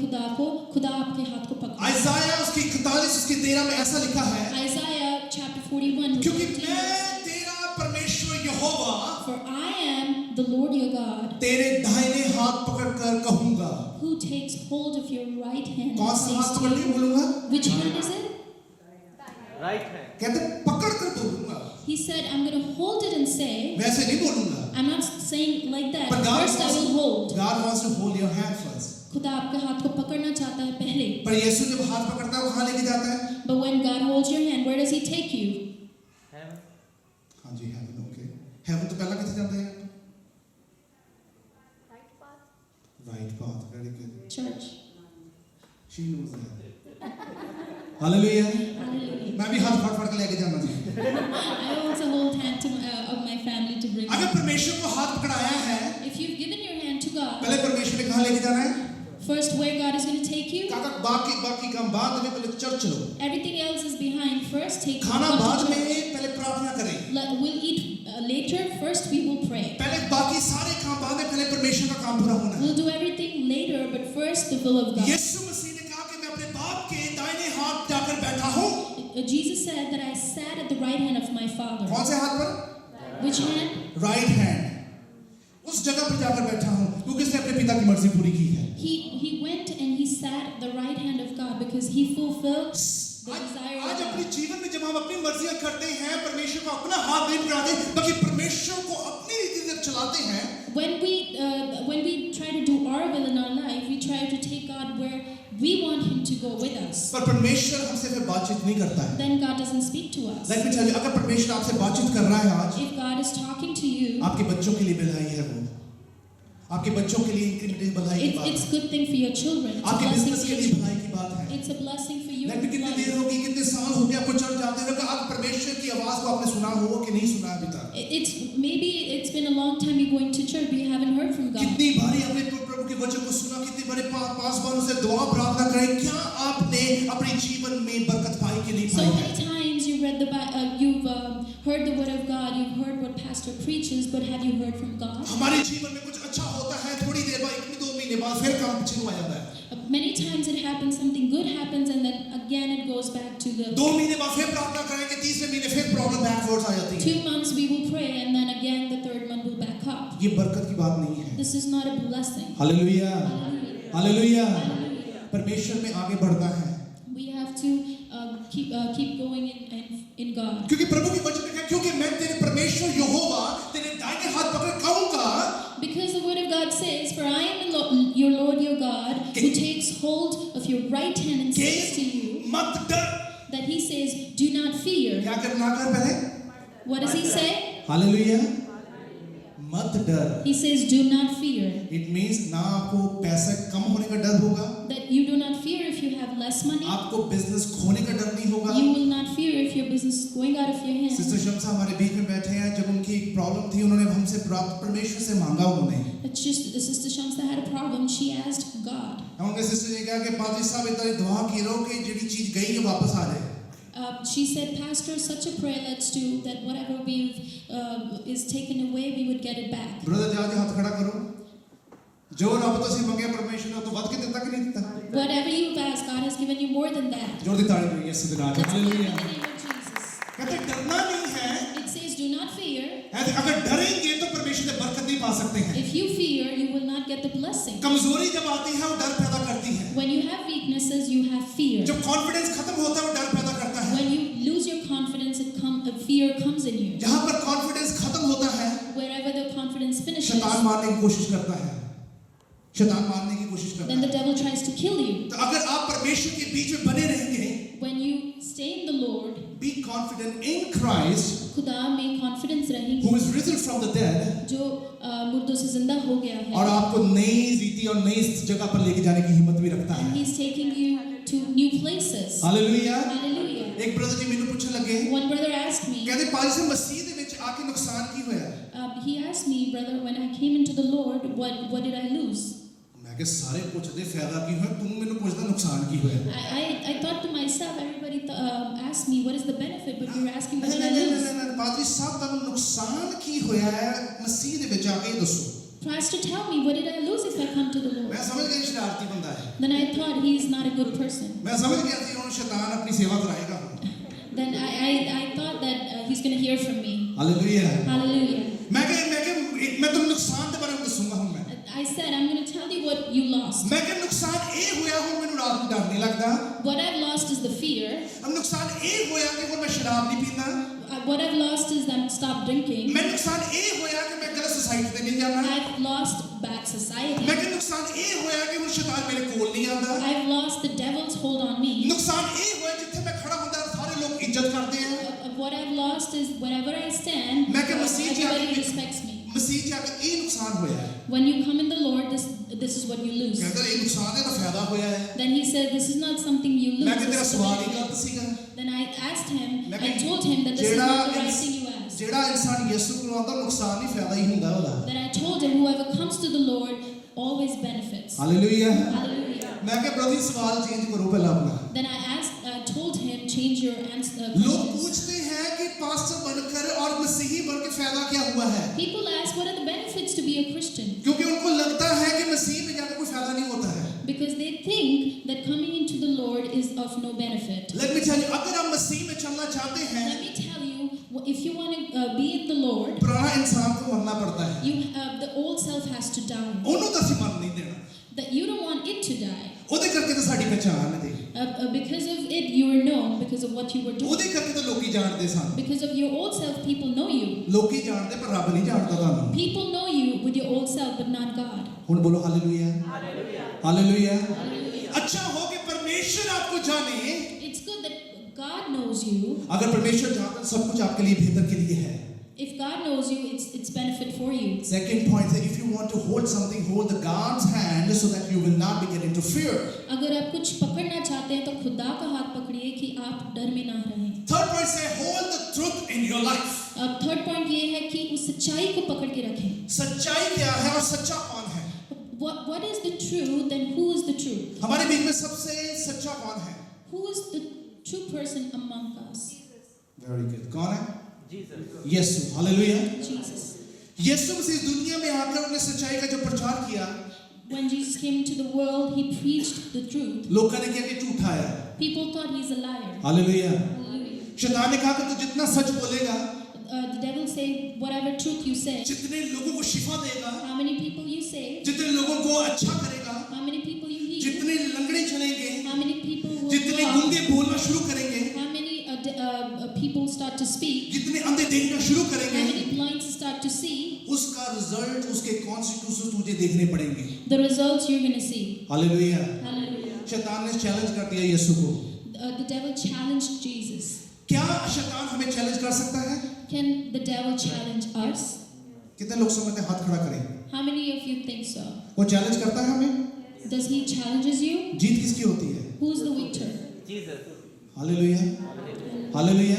खुदा आपके हाथ को पकड़े। आइज़ाया उसकी 41 उसकी 13 में ऐसा लिखा है, Isaiah chapter 41 क्योंकि verse 15, मैं तेरा परमेश्वर यहोवा For I am the Lord your God, तेरे दाहिने हाथ पकड़कर कहूंगा। who takes hold of your right hand कौन and सा says हाथ to पकड़ के you, बोलूंगा? which hand is it? Right है। कहते पकड़ कर बोलूंगा, He said, I'm going to hold it and say, वैसे नहीं बोलूंगा। I'm not saying like that. But God First I will hold. wants to hold your hand first। खुदा आपके हाथ को पकड़ना चाहता है पहले. पर यीशु जब हाथ पकड़ता है वो कहाँ लेके जाता है? But when God holds your hand, where does He take you? हाँ जी, heaven, okay। heaven तो पहला किथे जाता है? Right path, very good। Church. She knows that। Hallelujah। Hallelujah. मैं भी हाथ फट के लेके जाना चाहिए। I also hold hand to of my family to bring. अगर परमेश्वर को हाथ पकड़ाया है, If you've given your hand to God, पहले परमेश्वर ने कहाँ लेके जाना है? first where God is going to take you, काका बाकी काम बाद में, पहले चर्च चलो। everything else is behind. First take खाना God बाद to में, church. पहले प्रार्थना करें। We'll eat later. First we will pray. पहले बाकी सारे काम बाद में, पहले परमेश्वर का काम पूरा होना है। We'll do everything later, but first the will of God. यीशु मसीह ने कहा कि मैं अपने बाप के दाहिने हाथ जाकर बैठा हूँ। Jesus said that I sat at the right hand of my Father. कौन से हाथ पर? Which hand? Right hand. उस जगह पर जाकर बैठा हूँ क्योंकि उसने अपने पिता की मर्जी पूरी की है। He went and he sat at the right hand of God because he fulfilled the desire आज of अपने God. जीवन में जब हम अपनी मर्जियां करते हैं, परमेश्वर को अपना हाथ नहीं पकड़ाते बल्कि परमेश्वर को अपनी रीति से चलाते हैं, When we try to do our will in our life, we try to take God where we want Him to go with us. पर परमेश्वर हमसे फिर बातचीत नहीं करता है। Then God doesn't speak to us. Let me tell you, अगर परमेश्वर आपसे बातचीत कर रहा है आज, If God is talking to you, आपके बच्चों के लिए भलाई है वो, आपके बच्चों के लिए इंक्रीमेंट भलाई की बात it's है, good thing for your children. It's a आपके blessing बिजनेस for के your लिए children. भलाई की बात है। It's a blessing for your let me, कितनी देर life. होगी, कितने साल हो गए आपको चर्च जाते हुए, आप परमेश्वर की आवाज को आपने सुना हो कि नहीं सुना अभी तक? Maybe it's been a long time you're going to church, but you haven't heard from God. कितनी बारी आपने प्रभु के वचन को सुना, कितनी बारी पास बारों से दुआ प्रार्थना करें, क्या आपने अपने जीवन में बरकत पाई कि नहीं So पाई many है? times you've read you've heard the word of God, you've heard what pastor preaches, but have you heard from God? हमारे जीवन में कुछ अच्छा होता है, थोड़ी देर बाद, 1-2 महीने बाद फिर काम पीछे हुआ जाता है। Many times it happens, something good happens, and then again it goes back to the 2 महीने बाद फिर प्रार्थना करेंगे, तीसरे महीने फिर प्रॉब्लम बैकवर्ड्स आ जाती है। 2 months we will pray, and then again the 3rd month will back up. ये बरकत की बात नहीं है। This is not a blessing. Hallelujah, Hallelujah. Hallelujah. Hallelujah. परमेश्वर में आगे बढ़ना है, We have to keep going in God. क्योंकि प्रभु के वचन में कहा, क्योंकि मैं तेरे परमेश्वर यहोवा तेरे दाहिने हाथ पकड़ कहूंगा, Because the word of God says, For I am your Lord your God, who takes hold of your right hand and says to you, मत डर। that He says, Do not fear. क्या करना कर पहले? What does He say? Hallelujah. मत डर। He says, do not fear. It means ना आपको पैसा कम होने का डर होगा, That you do not fear if you have less money. आपको बिजनेस खोने का डर नहीं होगा। You will not fear if your business is going out of your hands. Sister Shamsa हमारे बीच में बैठे हैं, जब उनकी एक प्रॉब्लम थी उन्होंने हमसे परमेश्वर से मांगा उन्होंने। It's just the Sister Shamsa had a problem. She asked God. उनके सिस्टर ने कहा कि पादरी साहब इतना दुआ कीरो कि जिहड़ी चीज गई है वापस आ जाए। She said, Pastor, such a prayer let's do that whatever is taken away, we would get it back. Brother जाके हाथ खड़ा करो। जो रब तो सी मंगे परमेश्वर ने तो वध के देता कि नहीं देता? Whatever you've asked, God has given you more than that. जोर दी ताली दो यीशु के नाम में। Let's clap in hallelujah. the name of Jesus. कहते डरना नहीं है। It says, do not fear. अगर डरेंगे तो परमेश्वर से बरकत नहीं पा सकते हैं। If you fear, you will not get the blessing. कमजोरी जब आती है वो डर पैदा करती है। When you have weaknesses, you have fear. जब कॉन्फिडेंस खत्म होता है वो डर पैदा करता है। When you lose your confidence, fear comes in you. जहाँ पर कॉन्फिडेंस खत्म होता है, Wherever the confidence finishes, शैतान मारने की कोशिश करता है। शैतान मारने की कोशिश करता then the है। devil tries to kill you. तो अगर आप परमेश्वर के बीच में बने रहेंगे, When you stay in the Lord, be confident in Christ, खुदा में confidence रहेंगे, who is risen from the dead, जो मुर्दों से जिंदा हो गया और है, आपको नई रीति और नई जगह पर लेके जाने की हिम्मत भी रखता and है। He's taking you to new places. Hallelujah. Hallelujah. एक ब्रदर जी मैंने पूछने लगे, One brother asked me, कहते पाजी से मसीह ਦੇ ਵਿੱਚ ਆ ਕੇ ਨੁਕਸਾਨ ਕੀ ਹੋਇਆ? he asked me, brother, when I came into the Lord, what did I lose? मैं कि सारे पुੱਛਦੇ फायदा ਕੀ ਹੋਇਆ, ਤੂੰ ਮੈਨੂੰ ਪੁੱਛਦਾ ਨੁਕਸਾਨ ਕੀ ਹੋਇਆ? I thought to myself, everybody asked me, what is the benefit? But you're asking, what did I lose? ਨਹੀਂ ਪਾਦਰੀ ਸਾਹਿਬ ਤੁਹਾਨੂੰ ਨੁਕਸਾਨ ਕੀ ਹੋਇਆ ਹੈ ਮਸੀਹ ਦੇ ਵਿੱਚ ਆ ਕੇ ਦੱਸੋ। Pastor, tell me, what did I lose if I come to the Lord? मैं समझ गया शरारती बंदा है। Then I thought he's not a good person. मैं समझ गया कि उन शैतान अपनी सेवा कराएगा। Then I thought that he's going to hear from me. Hallelujah. Hallelujah. मैं तुम्हें नुकसान के बारे में दसूंगा हूं मैं। I said, I'm going to tell you what you lost. मैं कि नुकसान ये होया हुन मैनू रात ਨੂੰ डर नहीं लगदा। What I've lost is the fear. अब नुकसान ये होया कि हुन मैं शराब नहीं पींदा। What I've lost is that I've stopped drinking. मैं नुकसान ये होया कि मैं गलत सोसाइटी ते नहीं जाना। I've lost bad society. मैं कि नुकसान ये होया कि हुन शैतान मेरे कोल नहीं आंदा। I've lost the devil's hold on me. नुकसान ये होया जिथे मैं खड़ा हुंदा सारे लोग इज्जत करते हैं। What I've lost is wherever I stand, मैं कि मसीह जी everybody respects me. मसीह जी आके ये नुकसान होया है। When you come in the Lord, this is what you lose. कहता ये नुकसान है तो फायदा होया है। Then he said, this is not something you lose. मैं कि तेरा this is the सवाल ही benefit. गलत सीगा। Then I asked him, मैं I कि told him that this is not the right thing you asked. ਜਿਹੜਾ इंसान ਯਿਸੂ ਕੋਲ ਆਉਂਦਾ ਨੁਕਸਾਨ ਹੀ ਫਾਇਦਾ ਹੀ ਹੁੰਦਾ ਉਹਦਾ। Then I told him, whoever comes to the Lord always benefits. Hallelujah. Hallelujah. मैं क्या प्रभु सवाल चेंज करो पहला अपना। Then I told him, change your answer. लोग पूछते हैं कि पास्टर बनकर और मसीही बनकर फायदा क्या हुआ है? People ask, what are the benefits to be a Christian? क्योंकि उनको लगता है कि मसीह में जाकर कोई फायदा नहीं होता है। Because they think that coming into the Lord is of no benefit. Let me tell you, अगर आप मसीह में चलना चाहते हैं, Let me tell you, if you want to be in the Lord, पुराना इंसान को मरना पड़ता है। the old self has to die. ਉਹਨੂੰ ਤਾਂ ਅਸੀਂ ਮਰਨ ਨਹੀਂ ਦੇਣਾ। That you don't want it to die. ਉਹਦੇ ਕਰਕੇ ਤਾਂ ਸਾਡੀ ਪਛਾਣ ਹੈ। Because of it, you are known because of what you were doing. ਉਹਦੇ ਕਰਕੇ ਤਾਂ ਲੋਕੀ ਜਾਣਦੇ ਸਨ। Because of your old self, people know you. ਲੋਕੀ ਜਾਣਦੇ ਪਰ ਰੱਬ ਨਹੀਂ ਜਾਣਦਾ ਤੁਹਾਨੂੰ। People know you with your old self, but not God. ਹੁਣ ਬੋਲੋ ਹਾਲੇਲੂਇਆ। हालेलुया। Hallelujah. अच्छा हो कि परमेश्वर आपको जाने। It's good that God knows you. अगर परमेश्वर जानता है सब कुछ आपके लिए बेहतर के लिए है। If God knows you, it's benefit for you. Second point is if you want to hold something, hold the God's hand so that you will not be get into fear. अगर आप कुछ पकड़ना चाहते हैं तो खुदा का हाथ पकड़िए कि आप डर में ना रहें. Third point say hold the truth in your life. अब थर्ड पॉइंट ये है कि उस सच्चाई को पकड़ के रखें. सच्चाई क्या है और सच्चा कौन है? What is the truth and who is the truth? हमारे बीच में सबसे सच्चा कौन है? Who is the true person among us? Very good. कौन है? Jesus. यीशु। हालेलुया। Jesus. यीशु मसीह दुनिया में आकर उन्हें सच्चाई का जो प्रचार किया, When Jesus came into the world, he preached the truth. लोगों ने किया कि झूठा है। People thought he's a liar. Hallelujah. Hallelujah. शैतान ने कहा कि तू जितना सच बोलेगा, The devil say, whatever truth you say, जितने लोगों को शिफा देगा, how many people you save, जितने लोगों को अच्छा करेगा, how many people you heal, जितने लंगड़े चलेंगे, how many people will जितने walk, गूंगे बोलना शुरू करेंगे, how many people start to speak, जितने अंधे देखना शुरू how करेंगे, many blinds start to see, उसका रिजल्ट उसके कॉन्सिक्वेंसेस तुझे देखने पड़ेंगे। the results you're going to see. Hallelujah. Hallelujah. शैतान ने चैलेंज कर दिया यीशु को। The devil challenged Jesus. क्या शैतान हमें चैलेंज कर सकता है? Can the devil challenge us? कितने लोग समझते हैं? हाथ खड़ा करें। How many of you think so? वो चैलेंज करता है हमें। Does he challenges you? जीत किसकी होती है? Who's the victor? Jesus. Hallelujah, hallelujah.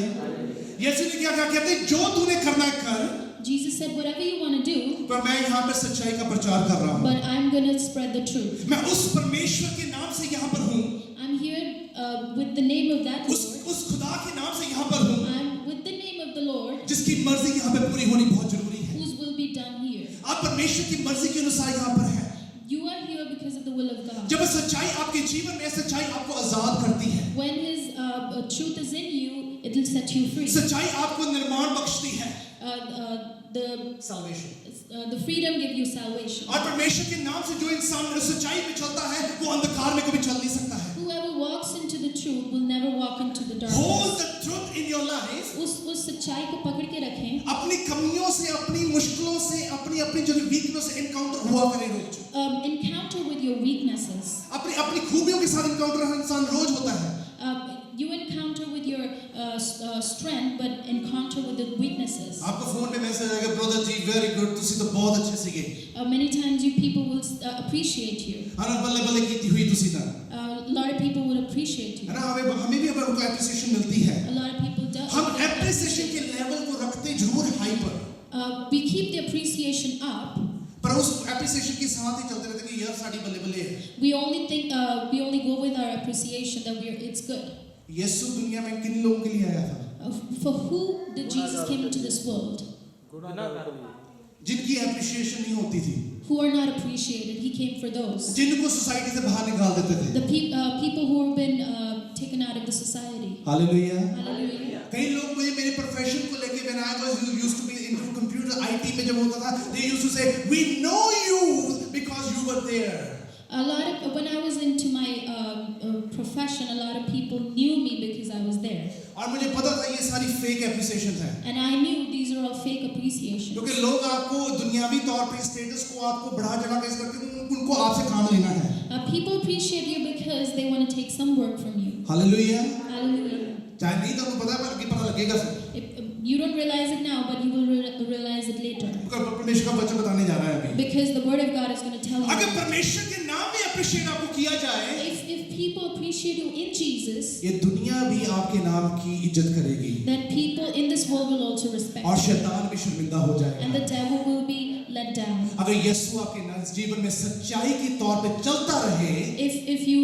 Yeshu ने क्या कहा? कहते जो तूने करना है कर, Jesus said, whatever you want to do, पर मैं यहाँ पर सच्चाई का प्रचार कर रहा हूँ। but I'm going to spread the truth. मैं उस परमेश्वर के नाम से यहाँ पर हूँ, I'm here with the name of that Lord. उस खुदा के नाम से यहाँ पर हूँ, I'm with the name of the Lord, जिसकी मर्जी यहाँ पे पूरी होनी बहुत जरूरी है। whose will be done here. आप परमेश्वर की मर्जी के अनुसार यहाँ पर हैं। You are here because of the will of God. जब सच्चाई आपके जीवन में, सच्चाई आपको आजाद करती है। When His truth is in you, it will set you free. सच्चाई आपको निर्माण बख्शती है। The the freedom give you salvation. और परमेश्वर के नाम से जो इंसान सच्चाई में चलता है, वो अंधकार में कभी चल नहीं सकता है। Whoever walks into the truth will never walk into the darkness. Hold the truth in your life. उस सच्चाई को पकड़ के रखें. अपनी कमियों से, अपनी मुश्किलों से, अपनी जो वीकनेस से इनकाउंटर हुआ करे रोज। Encounter with your weaknesses. अपनी खूबियों के साथ इनकाउंटर इंसान रोज होता है। You encounter with your strength, but encounter with the weaknesses. आपको फोन पे मैसेज आएगा, ब्रदर जी वेरी गुड, तुसी तो बहुत अच्छे सीखे। Many times you people will appreciate you. हाँ ना, बल्ले बल्ले की हुई तुसी ना। A lot of people would appreciate you. है ना, हमें भी अगर उनको एप्रिसिएशन मिलती है। A lot of people do. हम एप्रिसिएशन के लेवल को रखते जरूर हाई पर। We keep the appreciation up. पर उस एप्रिसिएशन के साथ ही चलते रहते हैं कि यार साड़ी बल्ले बल्ले है। We only go with our appreciation that it's good. यीशु दुनिया में किन लोगों के लिए आया था? For who did Jesus came into this world? जिनकी एप्रिसिएशन नहीं होती थी, Who are not appreciated. He came for those. जिनको सोसाइटी से बाहर निकाल देते थे। The people who have been taken out of the society. Hallelujah. Hallelujah. कई लोग मुझे मेरे प्रोफेशन को लेके, when I was used to be into computer IT में जब होता था, they used to say we know you because you were there. When I was into my profession, a lot of people knew me because I was there. और मुझे पता था ये सारी फेक एप्रिसिएशन है। And I knew these are all fake appreciation. क्योंकि लोग आपको दुनियावी तौर पे स्टेटस को आपको बढ़ा चढ़ा के करते हैं, उनको आपसे काम लेना है। People appreciate you because they want to take some work from you. Hallelujah. Hallelujah. चाहे नहीं तो उनको पता है, पर अभी पता लगेगा फिर। You don't realize it now, but you will realize it later. परमेश्वर का वचन बताने जा रहा है अभी। Because the word of God is going to tell you. अगर परमेश्वर के नाम में अप्रिशिएट आपको किया जाए, If people appreciate you in Jesus, ये दुनिया भी आपके नाम की इज्जत करेगी। then people in this world will also respect और you. शैतान भी शर्मिंदा हो जाएगा। And the devil will be let down. अगर यीशु आपके जीवन में सच्चाई के तौर पे चलता रहे, If you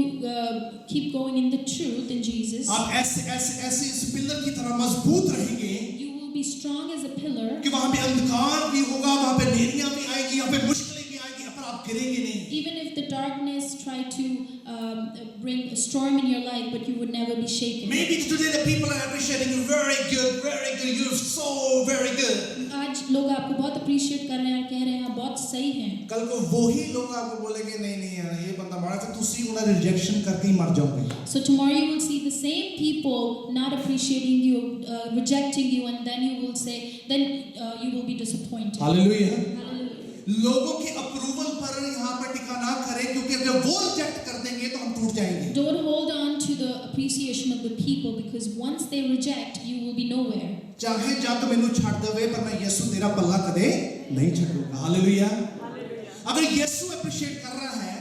keep going in the truth in Jesus, आप ऐसे इस पिलर की तरह मजबूत रहेंगे you will be strong as a pillar. कि वहां पे अंधकार भी होगा, वहां पे नेरियां भी आएगी, यहाँ पे मुश्किलें भी आएगी, पर आप गिरेंगे नहीं। Even if the darkness try to bring a storm in your life, but you would never be shaken. Maybe today the people are appreciating you, very good, you're so very good. आज लोग आपको बहुत appreciate कर रहे हैं और कह रहे हैं आप बहुत सही हैं. कल को वही लोग आपको बोलेंगे नहीं यार ये बंदा मारा था, तुसी उन्हें रिजेक्शन करके ही मर जाओगे। So tomorrow you will see the same people not appreciating you, rejecting you, and then you will say, you will be disappointed. Hallelujah. Hallelujah. लोगों के अप्रूवल पर यहाँ पर टिका ना करें, क्योंकि अगर वो रिजेक्ट कर देंगे तो हम टूट जाएंगे। Don't hold on to the appreciation of the people, because once they reject, you will be nowhere. चाहे जा तो मैनू छाड़ देवे, पर मैं यीशु तेरा पल्ला कदे नहीं छाड़ूंगा। हालेलुया। अगर यीशु अप्रिशिएट कर रहा है,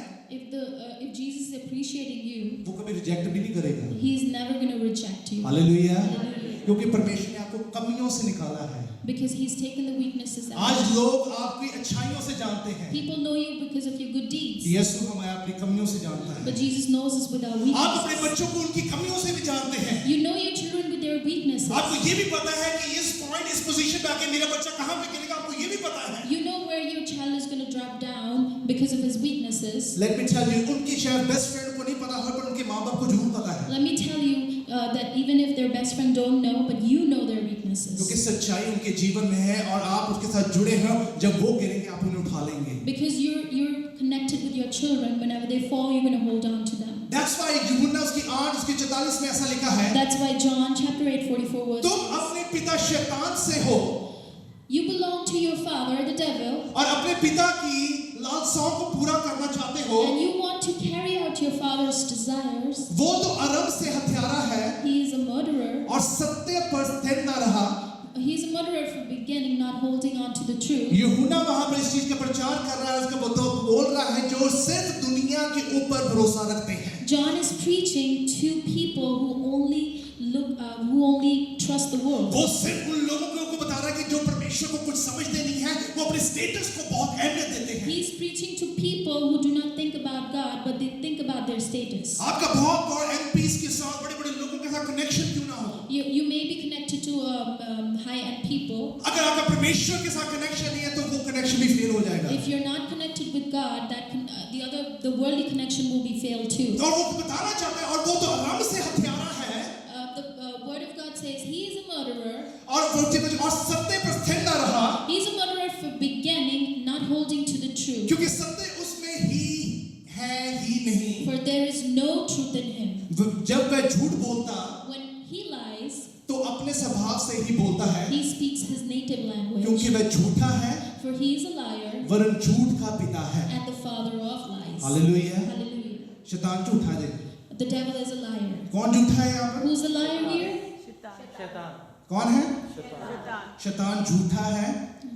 If Jesus is appreciating you, वो कभी रिजेक्ट भी नहीं करेगा। He is never going to reject you. Hallelujah. Hallelujah. क्योंकि परमेश्वर ने आपको कमियों से निकाला है। Because He's taken the weaknesses out. आज लोग आपकी अच्छाइयों से जानते हैं। People know you because of your good deeds. यीशु हमें अपनी कमियों से जानता है। But Jesus knows us with our आप अपने weaknesses. बच्चों को उनकी कमियों से भी जानते हैं। You know your children with their weaknesses. आपको ये भी पता है कि इस पॉइंट, इस पोजीशन पे आके मेरा बच्चा कहाँ पे गिरेगा, आपको ये भी पता है। You know where your child is going to drop down because of his weaknesses. Let me tell you, उनकी शायद बेस्ट फ्रेंड को नहीं पता हो, पर उनके माँ बाप को जरूर पता है। Let me tell you that even if their best friend don't know, but you know their weaknesses. क्योंकि सच्चाई उनके जीवन में है और आप उसके साथ जुड़े हैं, जब वो गिरेंगे आप उन्हें उठा लेंगे। Because you're connected with your children. Whenever they fall, you're going to hold on to them. That's why यूहन्ना उसकी 8:44 में ऐसा लिखा है, That's why John chapter 8:44 words. तुम अपने पिता शैतान से हो You belong to your father, the devil, और अपने पिता की लालसाओं को पूरा करना चाहते हो। and you want to carry out your father's desires. वो तो अरब से हत्यारा है He is a murderer. और सत्य पर स्थिर न रहा, He's a murderer from beginning, not holding on to the truth. यूहन्ना वहां पर इस चीज का प्रचार कर रहा है, उसका बोल रहा है जो सिर्फ दुनिया के ऊपर भरोसा रखते हैं. John is preaching to people who only trust the world. वो सिर्फ उन लोगों को बता रहा है कि जो परमेश्वर को कुछ समझते नहीं है, वो अपने स्टेटस को बहुत अहमियत देते हैं. He's preaching to people who do not think about God, but they think about their status. आपका बहुत बड़ा एमपीस के साथ बड़े-बड़े लोगों के साथ कनेक्शन क्यों ना हो? You may be connected to high-end people. अगर आपका परमेश्वर के साथ कनेक्शन नहीं है तो वो कनेक्शन भी फेल हो जाएगा. If you're not connected with God, the worldly connection will be failed too. और वो बताना चाहता है, और वो तो आराम से हत्यारा है. The word of God says he is a murderer. और सत्य पर स्थिर न रहा. He's a murderer from beginning, not holding to the truth. क्योंकि सत्य उसमें ही है ही नहीं. For there is no truth in him. जब वह झूठ बोलता, When he lies, तो अपने स्वभाव से ही बोलता है. he speaks his native language. क्योंकि वह झूठा है. For he is a liar वरन झूठ का पिता है. and the father of lies. Hallelujah. Hallelujah. शैतान झूठा है. The devil is a liar. कौन झूठा है यहाँ पर? Who's the liar here? शैतान. कौन है? शैतान. शैतान झूठा है.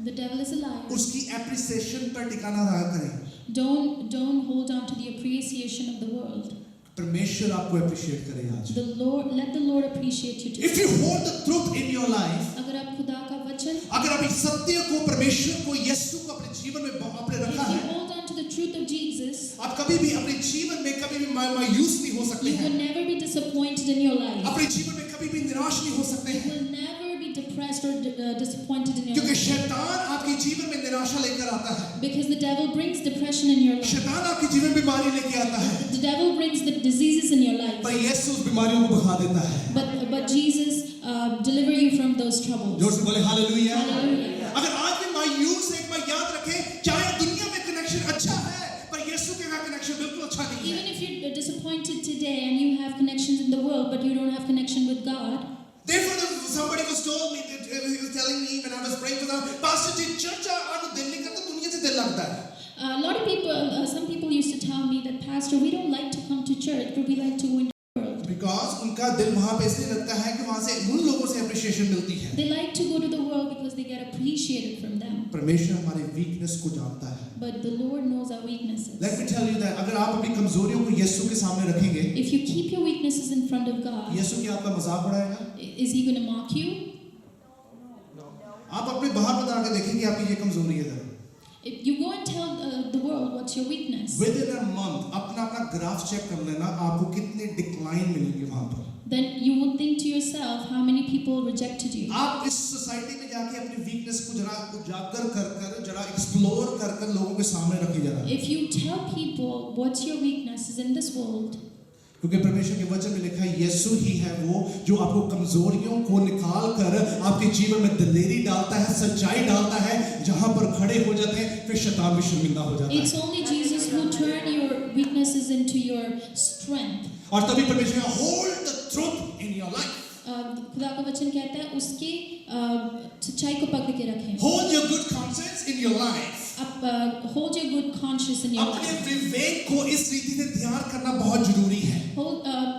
The devil is a liar. उसकी एप्रिसिएशन पर ठिकाना रहा करें. Don't hold on to the appreciation of the world. परमेश्वर आपको एप्रिशिएट करे आज. Let the Lord appreciate you If today. you hold the truth in your life, अगर आप खुदा का वचन, अगर आप इस सत्य को, परमेश्वर को, यीशु को अपने जीवन में आपने if रखा you है, hold on to the truth of Jesus, आप कभी भी अपने जीवन में कभी भी मायूस नहीं हो सकते you हैं. will never be disappointed in your life. अपने जीवन में कभी भी निराश नहीं हो सकते You हैं. will never be depressed or disappointed in your क्योंकि life. शैतान आपके जीवन में निराशा लेकर आता है. Because the devil brings depression in your life. शैतान आपके जीवन में बीमारी लेके आता है. The devil brings the diseases in your life. पर यीशु उस बीमारियों को भगा देता है. But Jesus deliver you from those troubles. जोर से बोले हालेलुया. Hallelujah. अगर आज भी मायूस है, एक बार याद रखें, चाहे दुनिया में कनेक्शन अच्छा है, पर यीशु के साथ कनेक्शन बिल्कुल अच्छा नहीं Even है. if you're disappointed today and you have connections in the world, but you don't have connection with God. Therefore, somebody was told me, he was telling me when I was praying for them, Pastor ji church आने दिल नहीं करता, दुनिया से दिल लगता है. A lot of people, some people used to tell me that, Pastor, we don't like to come to church, but we like to go into the world. Because उनका दिल वहाँ पे इसलिए लगता है कि वहाँ से उन लोगों से appreciation मिलती है. They like to go to the world because they get appreciated from them. परमेश्वर हमारे weakness को जानता है. But the Lord knows our weaknesses. Let me tell you that अगर आप अपनी कमजोरियों को यीशु के सामने रखेंगे, If you keep your weaknesses in front of God, यीशु क्या आपका मजाक उड़ाएगा? is He going to mock you? आप अपने बाहर बता के देखेंगे आपकी ये कमजोरी है. If you go and tell the world what's your weakness, Within a month अपना ग्राफ चेक कर लेना, आपको कितने डिक्लाइन मिलेंगे वहाँ पर. then you will think to yourself how many people rejected you. आप इस सोसाइटी में जाके अपनी वीकनेस को जरा उजागर कर जरा एक्सप्लोर कर लोगों के सामने रखी जरा. If you tell people what's your weaknesses in this world, क्योंकि परमेश्वर के वचन में लिखा है यीशु ही है वो जो आपको कमजोरियों को निकाल कर आपके जीवन में दिलेरी डालता है, सच्चाई डालता है, जहां पर खड़े हो जाते हैं फिर शैतान भी शर्मिंदा हो जाता है. it's only Jesus who turn your weaknesses into your strength. और तभी परमेश्वर का hold the truth in your life. खुदा का वचन कहता है उसके सच्चाई को पकड़ के रखें. Hold your good conscience in your life. आप hold your good conscience in your अपने life. विवेक को इस रीति से ध्यान करना बहुत जरूरी है.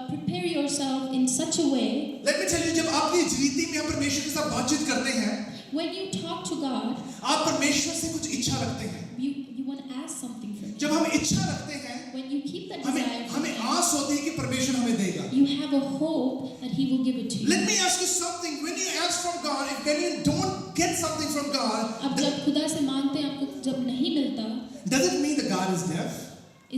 Prepare yourself in such a way. Let me tell you, जब आप इस रीति में परमेश्वर के साथ बातचीत करते हैं, When you talk to God, आप परमेश्वर से कुछ इच्छा रखते हैं. you want to ask something from Him. जब हम इच्छा रखते हैं, When you keep that desire from हमें Him, आस होती है कि परमेश्वर हमें देगा. you have a hope that He will give it to you. Let me ask you something. When you ask from God, when you don't get something from God, अब जब खुदा से मांगते हैं आपको जब नहीं मिलता, does it mean that God is deaf?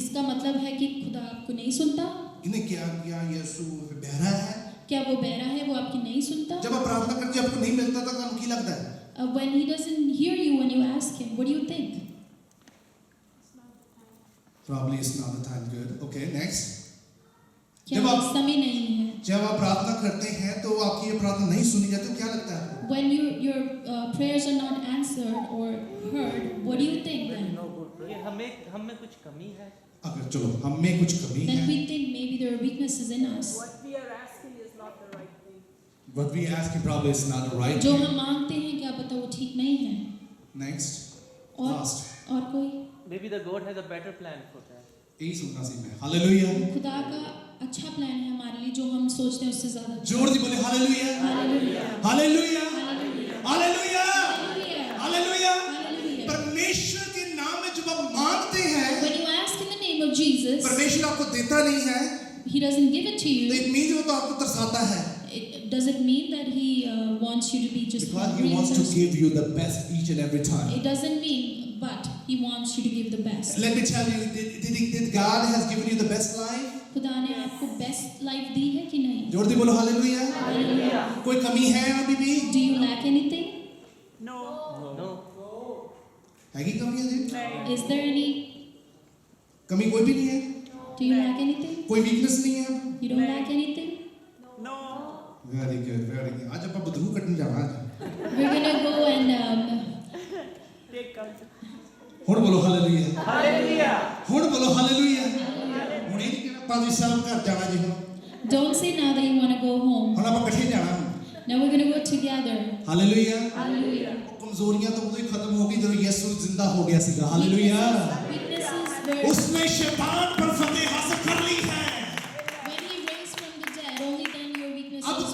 इसका मतलब है कि खुदा आपको नहीं सुनता. इन्हें क्या किया यीशु बहरा है? क्या वो बहरा है, वो आपकी नहीं सुनता? जब आप प्रार्थना करके आपको नहीं मिलता तो आपको क्या लगता है? When He doesn't hear you when you ask Him, what do you think? Probably it's not the time. Good. Okay, next. क्या जब आप- समय नहीं है? जब आप प्रार्थना करते हैं तो आपकी ये प्रार्थना नहीं सुनी जाती तो क्या लगता है आपको? When your prayers are not answered or heard, what do you think then? ये हम में कुछ कमी है. अगर चलो हम में कुछ कमी Then है, we think maybe there are weaknesses in us. What we are asking is not the right thing. what we ask you probably is not the right जो thing. हम मांगते हैं क्या पता वो ठीक नहीं है. Next, और last. और कोई Maybe the God has a better plan for that. यही सुनना सीखना है. Hallelujah. खुदा का अच्छा प्लान है हमारे लिए जो हम सोचते हैं उससे ज्यादा. जोर दी बोले hallelujah. Hallelujah. Hallelujah. Hallelujah. Hallelujah Hallelujah. Hallelujah Hallelujah. परमेश्वर के नाम में जब आप मांगते हैं When you ask in the name of Jesus, परमेश्वर आपको देता नहीं है He doesn't give it to तो you. इट मींस वो तो आपको तरसाता है Does it mean that He wants you to be just because he really wants to thirsty? give you the best each and every time. It doesn't mean, but He wants you to give the best. Let me tell you, did God has given you the best life? खुदा ने आपको best life दी है कि नहीं? जोर से बोलो hallelujah Hallelujah. कोई कमी है अभी भी Do you lack anything? No. No. है की कमी है जी Is there any? कमी कोई भी नहीं है Do you lack anything? कोई वीकनेस नहीं है You don't lack anything? No. Very good आज आप बदरू कटने जाना आज We're gonna go and Take counsel. ਹੁਣ बोलो हालेलुया Hallelujah. ਹੁਣ बोलो हालेलुया ਹੁਣ ਇਹ ਨਹੀਂ ਕਹਿਣਾ ਪਾਜੀ ਸਾਹਿਬ ਘਰ ਜਾਣਾ ਜੀ ਹੁਣ don't say now that you want to go home. ਹੁਣ ਆਪਾਂ ਇਕੱਠੇ ਜਾਣਾ Now we're gonna go together. Hallelujah Hallelujah. कमजोरियां तो उਦੋਂ ही खत्म हो गई जब यीशु जिंदा हो गया सीगा हालेलुया Weaknesses were उसने शैतान पर फतेह हासिल कर ली है when He raised from the dead. Only then your अब weaknesses.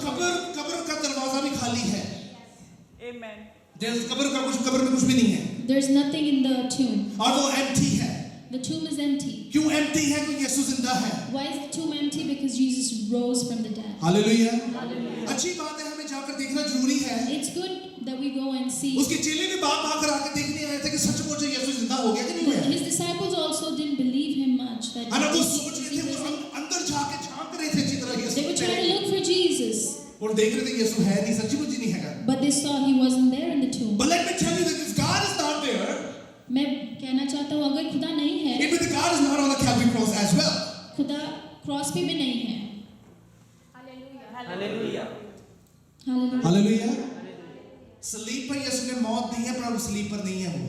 कब्र का दरवाजा भी खाली है Amen. जैसे कब्र में कुछ भी नहीं है There's nothing in the tomb. और वो एम्प्टी है The tomb is empty. क्यों एम्प्टी है क्योंकि यीशु जिंदा है Why is the tomb empty? Because Jesus rose from the dead. Hallelujah अच्छी बात है हमें जाकर देखना जरूरी है It's good that we go and see. उसके चेले भी बात आकर आके देखने आए थे कि सचमुच यीशु जिंदा हो गया कि नहीं हुआ His disciples also didn't believe him much. That है ना वो सोच रहे थे वो अंदर जाके झांक रहे थे अच्छी तरह they were Yeshu trying to look for Jesus, और देख रहे थे यीशु है नहीं सचमुच ही नहीं है but they saw he wasn't there in the tomb. But let me tell you that if God is not there, मैं कहना चाहता हूँ अगर खुदा नहीं है, it means that God is not on the Calvary cross as well. खुदा cross पे भी नहीं है. Hallelujah. Hallelujah. हालेलुया सलीब पर यीशु ने मौत दी है पर अब सलीब पर नहीं है वो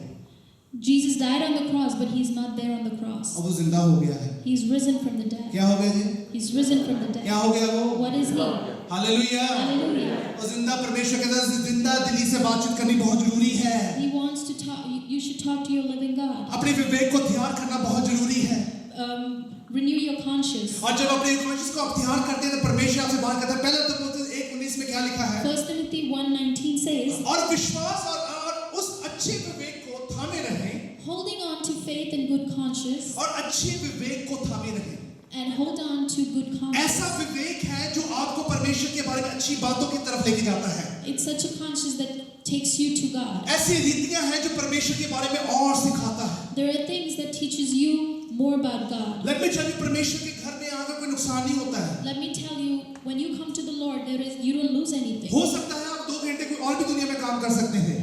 Jesus died on the cross, but he's not there on the cross. अब वो जिंदा हो गया है He's risen from the dead. क्या हो गया जी He's risen from the क्या dead. हो गया वो What is he? Hallelujah Hallelujah. और जिंदा परमेश्वर के साथ जिंदा दिली से बातचीत करनी बहुत जरूरी है He wants to talk. You should talk to your living God. अपने विवेक को ध्यान करना बहुत जरूरी है Renew your conscience. और जब अपने कॉन्शियस को आप ध्यान करते हैं तो परमेश्वर आपसे बात करता है पहले तो बोलते 1:19 में क्या लिखा है 1 Timothy 1:19 says, और विश्वास और उस अच्छे विवेक को थामे रहें holding on to faith and good conscience, और अच्छे विवेक को थामे रहें and hold on to good conscience. ऐसा विवेक है जो आपको परमेश्वर के बारे में अच्छी बातों की तरफ लेके जाता है It's such a conscience that takes you to God. ऐसी रीतियां हैं जो परमेश्वर के बारे में और सिखाता है There are things that teaches you more about God. Let me tell you परमेश्वर के घर में आकर कोई नुकसान नहीं होता है Let me tell you, when you come to the Lord, you don't lose anything. हो सकता है आप 2 घंटे कोई और भी दुनिया में काम कर सकते थे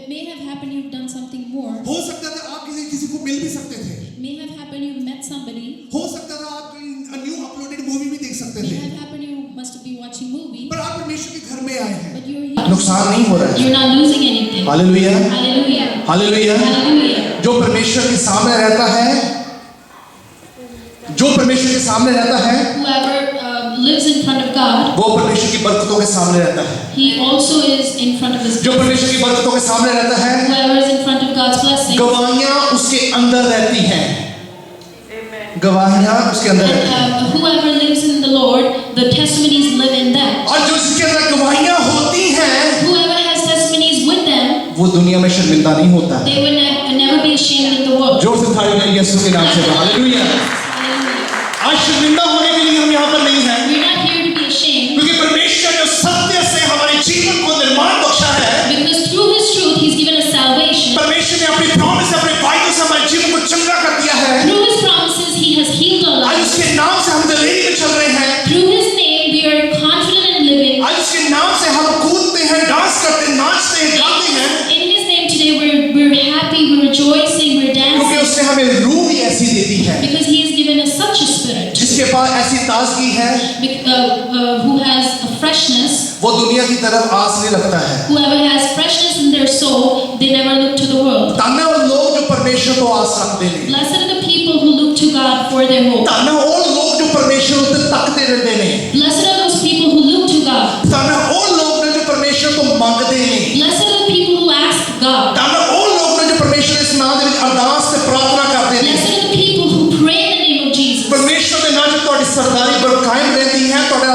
It may have happened you've done something more. हो सकता था आप किसी को मिल भी सकते थे It may have happened you've met somebody. हो सकता था आप कोई न्यू अपलोडेड मूवी भी देख सकते May थे have happened you must be watching movie. पर आप परमेश्वर के घर में आए हैं But you're here. नुकसान नहीं हो रहा है You're not losing anything. Hallelujah Hallelujah. Hallelujah Hallelujah. जो परमेश्वर के सामने रहता है जो परमेश्वर के सामने रहता है Whoever lives in front of God, वो परमेश्वर की बरकतों के सामने रहता है he also is in front of his जो परमेश्वर की बरकतों के सामने रहता है Whoever is in front of God's blessing, गवाहियां उसके अंदर रहती हैं Amen. गवाहियां उसके अंदर रहती हैं and whoever lives in the Lord, the testimonies live in them. और जो जिसके अंदर गवाहियां होती हैं Whoever has testimonies with them, वो दुनिया में शर्मिंदा नहीं होता they will never be ashamed in the world. जोर से थाली में यीशु के नाम से हालेलुया Hallelujah. आज शर्मिंदा होने के लिए हम यहाँ पर नहीं हैं We're not here to be ashamed, क्योंकि परमेश्वर जो सत्य से हमारे जीवन को निर्माण बख्शा है because through His truth, He's given us salvation. परमेश्वर ने अपनी प्रॉमिस अपने वायदों से हमारे जीवन को चंगा कर दिया है Through His promises, He has healed our आज lives. उसके नाम से हम दिलेरी में चल रहे हैं Through His name, we are confident in living. आज उसके नाम से हम कूदते हैं डांस करते हैं नाचते हैं गाते हैं In His name today, we're happy, we're rejoicing, we're क्योंकि dancing, उसने हमें रूह ही ऐसी दे दी है because He has given us such a spirit जिसके पास ऐसी ताजगी है who has a freshness. वो दुनिया की तरफ आस नहीं रखता है Whoever has freshness in their soul, they never look to the world. ताना वो लोग जो परमेश्वर को आस रखते हैं Blessed are the people who look to God for their hope. ताना वो लोग जो परमेश्वर उसे तकते रहते हैं Blessed are those people who look to God. ताना वो लोग जो परमेश्वर को मांगते हैं Blessed are the people who ask God. ताना वो लोग जो परमेश्वर इस नाम ਦੇ ਵਿੱਚ ਅਰਦਾਸ ਤੇ ਪ੍ਰਾਰਥਨਾ ਕਰਦੇ ਨੇ Blessed are the people who pray in the name of Jesus. परमेश्वर ਦੇ ਨਾਲ ਤੁਹਾਡੀ ਸਰਦਾਰੀ ਬਰ ਕਾਇਮ ਰਹਿੰਦੀ ਹੈ ਤੁਹਾਡਾ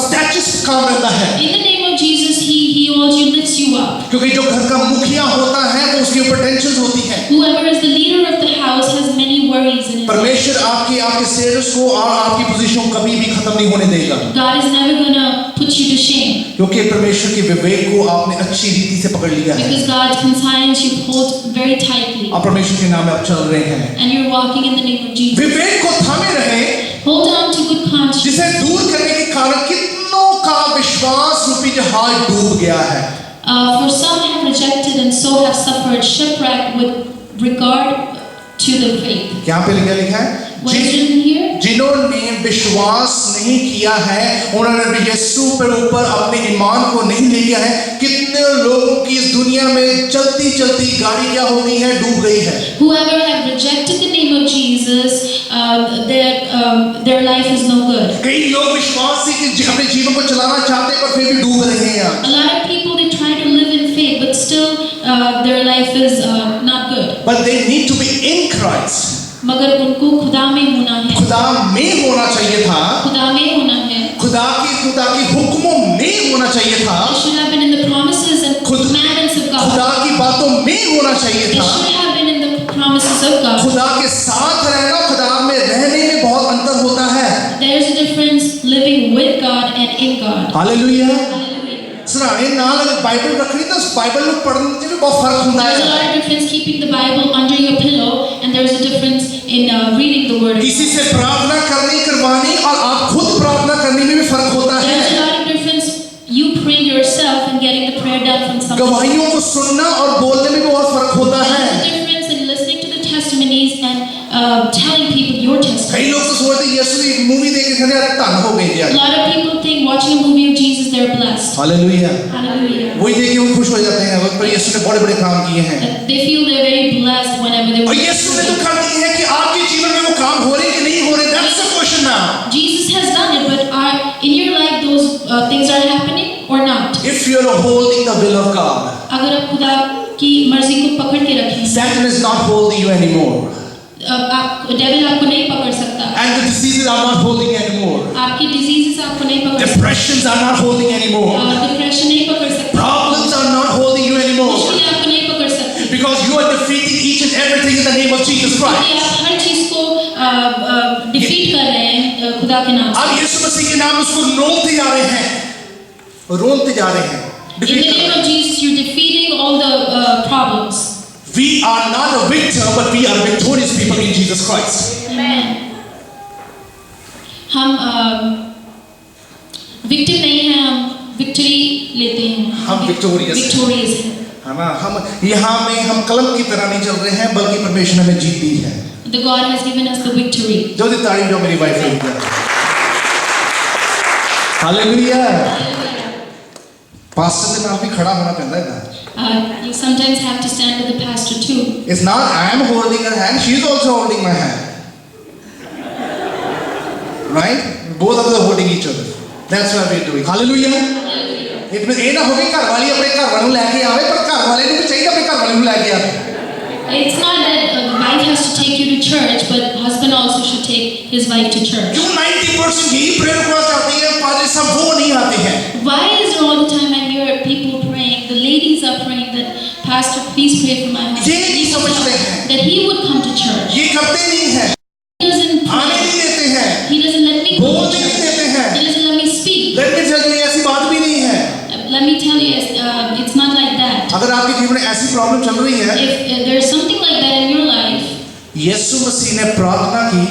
ਸਟੈਚਸ ਕਾਇਮ ਰਹਿੰਦਾ ਹੈ In the name of Jesus, He lifts क्योंकि जो घर का मुखिया होता है तो उसके ऊपर टेंशन होती है। Whoever is the leader of the house has many worries in his life. परमेश्वर आपके स्टेटस को और आपकी पोजीशन को कभी भी खत्म नहीं होने देगा, God is never going to put you to shame क्योंकि परमेश्वर के विवेक को आपने अच्छी रीति से पकड़ लिया है। because God's conscience you hold very tightly आप परमेश्वर के नाम में आप चल रहे हैं। and you're walking in the name of Jesus. विवेक को थामे रहे, Hold on to good conscience. जिसे दूर करने के कारण कितनों का विश्वास रूपी जहाज डूब गया है। For some have rejected and so have suffered shipwreck with regard to the faith. क्या पे लिखा है? What is written here? जिन्होंने विश्वास नहीं किया है, उन्होंने भी यीशु पर ऊपर अपने ईमान को नहीं ले लिया है। कितने लोगों की इस दुनिया में चलती चलती गाड़ी क्या हो गई है, डूब गई है। Whoever have rejected the name of Jesus, their life is no good. कई लोग विश्वास से अपने जीवन को चलाना चाहते हैं पर फिर भी डूब रहे हैं। A lot of people they try to live in faith, but still their life is not good. But they need to be in Christ. मगर उनको खुदा में होना है। खुदा में होना चाहिए था। खुदा में होना है। खुदा की हुक्मों में होना चाहिए था। It should have been in the promises and commandments of God. खुदा की बातों में होना चाहिए It था। should have been in the promises of God. खुदा के साथ रहना, खुदा में रहने में बहुत अंतर होता है। There is a difference living with God and in God. Hallelujah. Hallelujah. सराहने नाल अगर बाइबल रखनी तो बाइबल में पढ़ने में बहुत फर्क होता There's a lot है। of difference keeping the Bible under your pillow, and there's a difference in reading the Word of किसी God. से प्रार्थना करनी करवानी और आप खुद प्रार्थना करने में भी फर्क होता है। There's a lot of difference you praying yourself and getting the prayer done from someone. गवाहियों को सुनना और बोलने में भी बहुत फर्क होता है। There's a difference in listening to the testimonies and telling people your testimony. कई लोग तो सोचते हैं यीशु की मूवी देख के कहते हैं धन हो गए A यार। lot of people think watching a movie of Jesus they're blessed. Hallelujah. Hallelujah. वही देख के वो खुश हो जाते हैं पर यीशु ने बड़े बड़े काम किए हैं। They feel they're very blessed whenever they और watch यीशु ने the तो movie. कर दी है कि आपके जीवन में वो काम हो रहे कि नहीं हो रहे, that's the question now. Jesus has done it, but are in your life those things are happening or not? If you are holding the will of God, अगर आप खुदा की मर्जी को पकड़ के रखें, Satan is not holding you anymore, devil आपको नहीं पकड़ सकता, and the diseases are not holding you anymore, आपकी डिजीजेस आपको नहीं पकड़ सकता, depressions are not holding anymore, depression नहीं पकड़ सकता, problems are not holding you anymore, मुश्किलें आपको नहीं पकड़ सकती, because you are defeating each and everything in the name of Jesus क्योंकि Christ. आप हर चीज को डिफीट कर रहे हैं खुदा के नाम अब से. यीशु मसीह के नाम में उसको रोलते जा रहे हैं, रोलते जा रहे हैं, In the defeat कर name रहे हैं। of Jesus, you're defeating all the problems. We are not a victor, but we are victorious people in Jesus Christ. Amen. हम विक्टिम नहीं हैं, हम विक्ट्री लेते हैं. हम victorious हैं. Victorious हैं. है ना? हम यहाँ में हम कलम की तरह नहीं चल रहे हैं, बल्कि परमेश्वर ने हमें जीत दी है। The God has given us the victory. जो दी तारीफ जो मेरी वाइफ ने किया। हालेलुया। पास्टर के नाम भी खड़ा होना पड़ता है ना। You sometimes have to stand with the pastor too. It's not I am holding her hand, she is also holding my hand. Right? Both of us are holding each other. That's what we're doing. Hallelujah. इसमें ये ना हो कि घर वाली अपने घर वालों लेके आवे, पर घर वाले को भी चाहिए अपने घर वाले को लेके आवे। It's not that the wife has to take you to church, but husband also should take his wife to church. क्यों 90% यही प्रेयर रिक्वेस्ट आती है, पादरी सब वो नहीं आते हैं। Why is there all the time I hear people praying, the ladies are praying that pastor please pray for my husband. ये नहीं समझते हैं। That he would come to church. ये करते नहीं हैं, He doesn't आने pray. नहीं देते हैं, He doesn't let me go to बोलने नहीं church. देते हैं। He doesn't let me speak. Let me tell you ऐसी बात भी नहीं है। Let me tell you, it's not like that. अगर आपके जीवन में ऐसी प्रॉब्लम चल रही है, If there's something like that in your life, यीशु मसीह ने प्रार्थना की,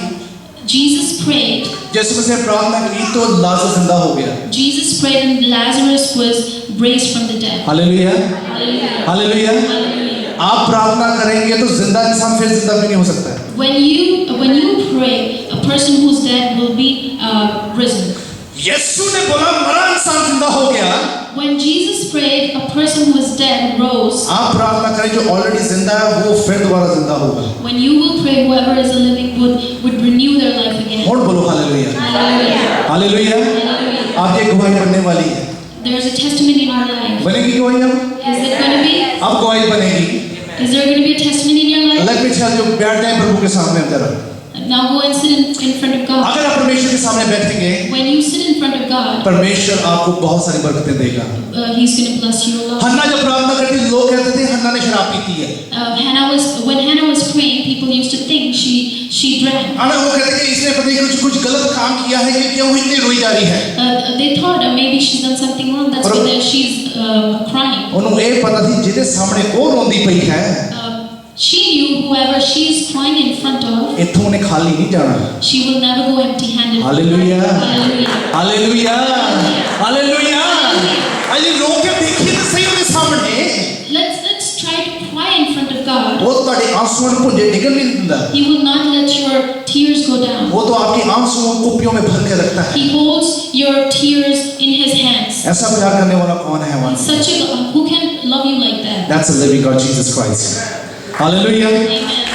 Jesus prayed. यीशु मसीह ने प्रार्थना की तो लाजर जिंदा हो गया। Jesus prayed and Lazarus was raised from the dead. Hallelujah, Hallelujah. Hallelujah. Hallelujah. आप प्रार्थना करेंगे तो जिंदा इंसान फिर जिंदा भी नहीं हो सकता है। When you pray, a person who's dead will be risen. यीशु ने बोला मरा इंसान जिंदा हो गया। When Jesus prayed, a person who was dead rose. आप प्रार्थना करें जो ऑलरेडी जिंदा है वो फिर दोबारा जिंदा होगा। When you will pray, whoever is a living would renew their life again. और बोलो हालेलुया, Hallelujah. हालेलुया। Hallelujah. आप ये गवाही बनने वाली है। There's a testimony in your life. बनेगी गवाही अब? Is it going to be? अब गवाही बनेगी। Is there going to be a testimony in your life? Let me tell you, बैठ जाए प्रभु के सामने जरा। Now go and sit in front of God. अगर आप परमेश्वर के सामने बैठेंगे, When you sit in front of God, परमेश्वर आपको बहुत सारी बरकतें देगा। He's going to bless you a lot. हन्ना जब प्रार्थना करती थी, लोग कहते थे हन्ना ने शराब पीती है। When Hannah was praying, people used to think she drank. वो कहते थे इसने पता नहीं कुछ गलत काम किया है कि क्यों इतनी रोई जा रही है। They thought maybe she's done something wrong. That's why she's crying. उन्होंने ये पता थी जिसके सामने वो रोंदी पई है, She knew whoever she is crying in front of, इत्थों उन्हें खाली नहीं जाना। she will never go empty-handed. Hallelujah, Hallelujah. Hallelujah, hallelujah. अरे रो के देखिए तो सही उनके सामने। Let's try to cry in front of God. वो तो तेरे आंसुओं को निकल नहीं देता। He will not let your tears go down. वो तो आपके आंसुओं को कुप्पियों में भर के रखता है। He holds your tears in His hands. ऐसा प्यार करने वाला कौन है हमारे? Such a who can love you like that? That's a living God, Jesus Christ. Hallelujah. Amen.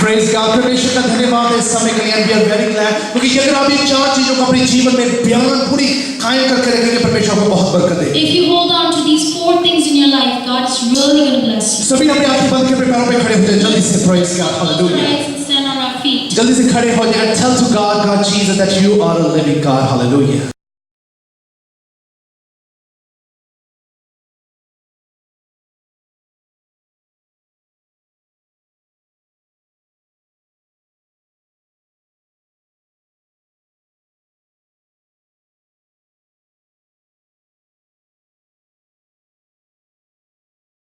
Praise God. परमेश्वर का धन्यवाद है इस समय के लिए। We are very glad क्योंकि अगर आप इन चार चीजों को अपने जीवन में बयान पूरी कायम करके रखेंगे, परमेश्वर आपको बहुत बरकत दे। If you hold on to these 4 things in your life, God is really going to bless you. सभी अपने आंखें बंद करके पैरों पे खड़े होते हैं जल्दी से। Praise God. Hallelujah. Rise and stand on our feet. जल्दी से खड़े हो जाए and tell to God, God Jesus, that you are a living God. Hallelujah.